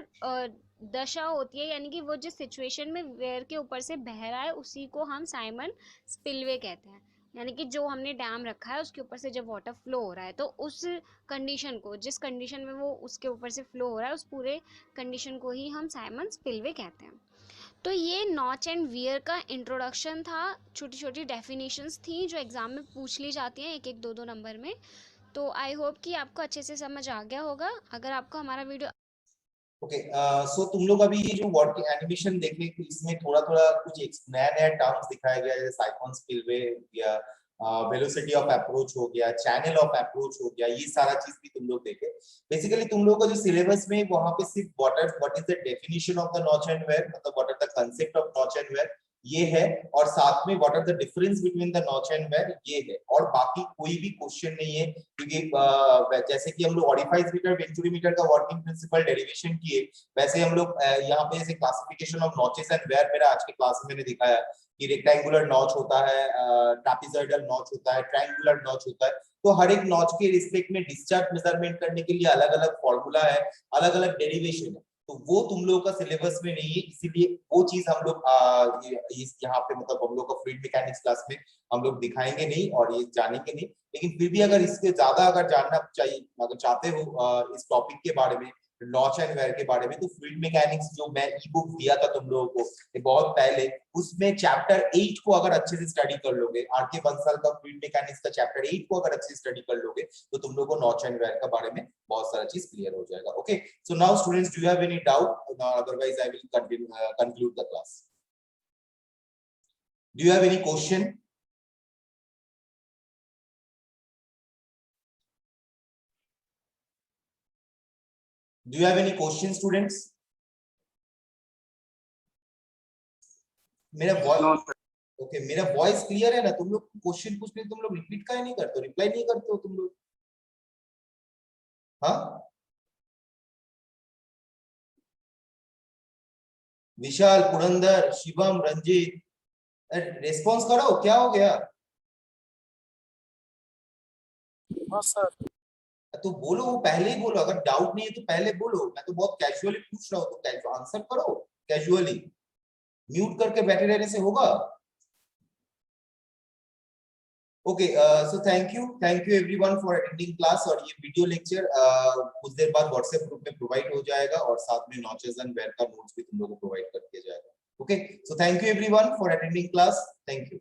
दशा होती है, यानी कि वो जिस सिचुएशन में वेयर के ऊपर से बह रहा है, उसी को हम साइमन स्पिलवे कहते हैं। यानी कि जो हमने डैम रखा है उसके ऊपर से जब वाटर फ्लो हो रहा है तो उस कंडीशन को, जिस कंडीशन में वो उसके ऊपर से फ्लो हो रहा है, उस पूरे कंडीशन को ही हम साइमन स्पिलवे कहते हैं। तो ये नॉच एंड वियर का इंट्रोडक्शन था, छोटी छोटी डेफिनेशंस थी जो एग्जाम में पूछ ली जाती हैं 1-1 2-2 नंबर में। तो आई होप कि आपको अच्छे से समझ आ गया होगा। अगर आपको हमारा वीडियो ओके, सो तुम लोग अभी ये जो वर्ड एनिमेशन देखे तो इसमें थोड़ा थोड़ा कुछ नया नया टर्म्स दिखाया गया, जैसे साइफन स्पिलवे या वेलोसिटी ऑफ अप्रोच हो गया, चैनल ऑफ अप्रोच हो गया, ये सारा चीज भी तुम लोग देखे। बेसिकली तुम लोगों का जो सिलेबस में वहां पे सिर्फ what is the definition of the notch and weir, मतलब what are the concept of notch and weir, ये है, और साथ में what are the difference between the notch and weir, ये है, और बाकी कोई भी क्वेश्चन नहीं है। क्योंकि जैसे कि हम लोग ऑडिफाइज मीटर वेंचुरीमीटर का वर्किंग प्रिंसिपल डेरिवेशन किए, वैसे हम लोग यहाँ पे जैसे classification of notches and weir मेरा आज के क्लास में मैंने दिखाया कि रेक्टेंगुलर नॉच होता है, ट्रापेजॉइडल नॉच होता है, ट्रायंगुलर नॉच होता है। तो हर एक नॉच के रिस्पेक्ट में डिस्चार्ज मेजरमेंट करने के लिए अलग अलग फॉर्मूला है, अलग अलग डेरिवेशन है, तो वो तुम लोगों का सिलेबस में नहीं है, इसीलिए वो चीज हम लोग यहाँ पे मतलब हम लोग का फ्लूइड मैकेनिक्स क्लास में हम लोग दिखाएंगे नहीं और ये जानेंगे नहीं। लेकिन फिर भी अगर इसके ज्यादा अगर जानना चाहिए, अगर चाहते हो इस टॉपिक के बारे में, नॉच एंड वेयर के बारे में, तो फ्लूइड मैकेनिक्स जो मैं ई बुक दिया था तुम लोगों को बहुत पहले, उसमें चैप्टर 8 को अगर अच्छे से स्टडी कर लोगे, आर.के. बंसल का फ्लूइड मैकेनिक्स का चैप्टर 8 को अगर अच्छे से स्टडी कर लोगे, तो तुम लोगों को नॉच एंड वेयर के बारे में बहुत सारा चीज क्लियर हो जाएगा। Okay, so now students, do you have any doubt? Otherwise I will conclude the class. Do you have any question? Do you have any questions, students? मेरा वॉइस ओके, मेरा वॉइस क्लियर है ना? तुम लोग question पूछते तुम लोग repeat काहे नहीं करते हो, रिप्लाई नहीं करते हो तुम लोग? हाँ, विशाल, पुरंदर, शिवम, रंजीत, रेस्पॉन्स करो, क्या हो गया? हाँ सर। तो बोलो, वो पहले ही बोलो, अगर डाउट नहीं है तो पहले बोलो। मैं तो बहुत कैजुअली पूछ रहा हूँ, तो आंसर करो कैजुअली, म्यूट करके बैठे रहने से होगा? Okay, so thank you everyone for attending class. और ये वीडियो लेक्चर कुछ देर बाद व्हाट्सएप ग्रुप में प्रोवाइड हो जाएगा, और साथ में नॉचेस एंड वेयर का नोट्स भी तुम लोगों को प्रोवाइड कर दिया जाएगा। Okay, so thank you everyone for attending class, thank you.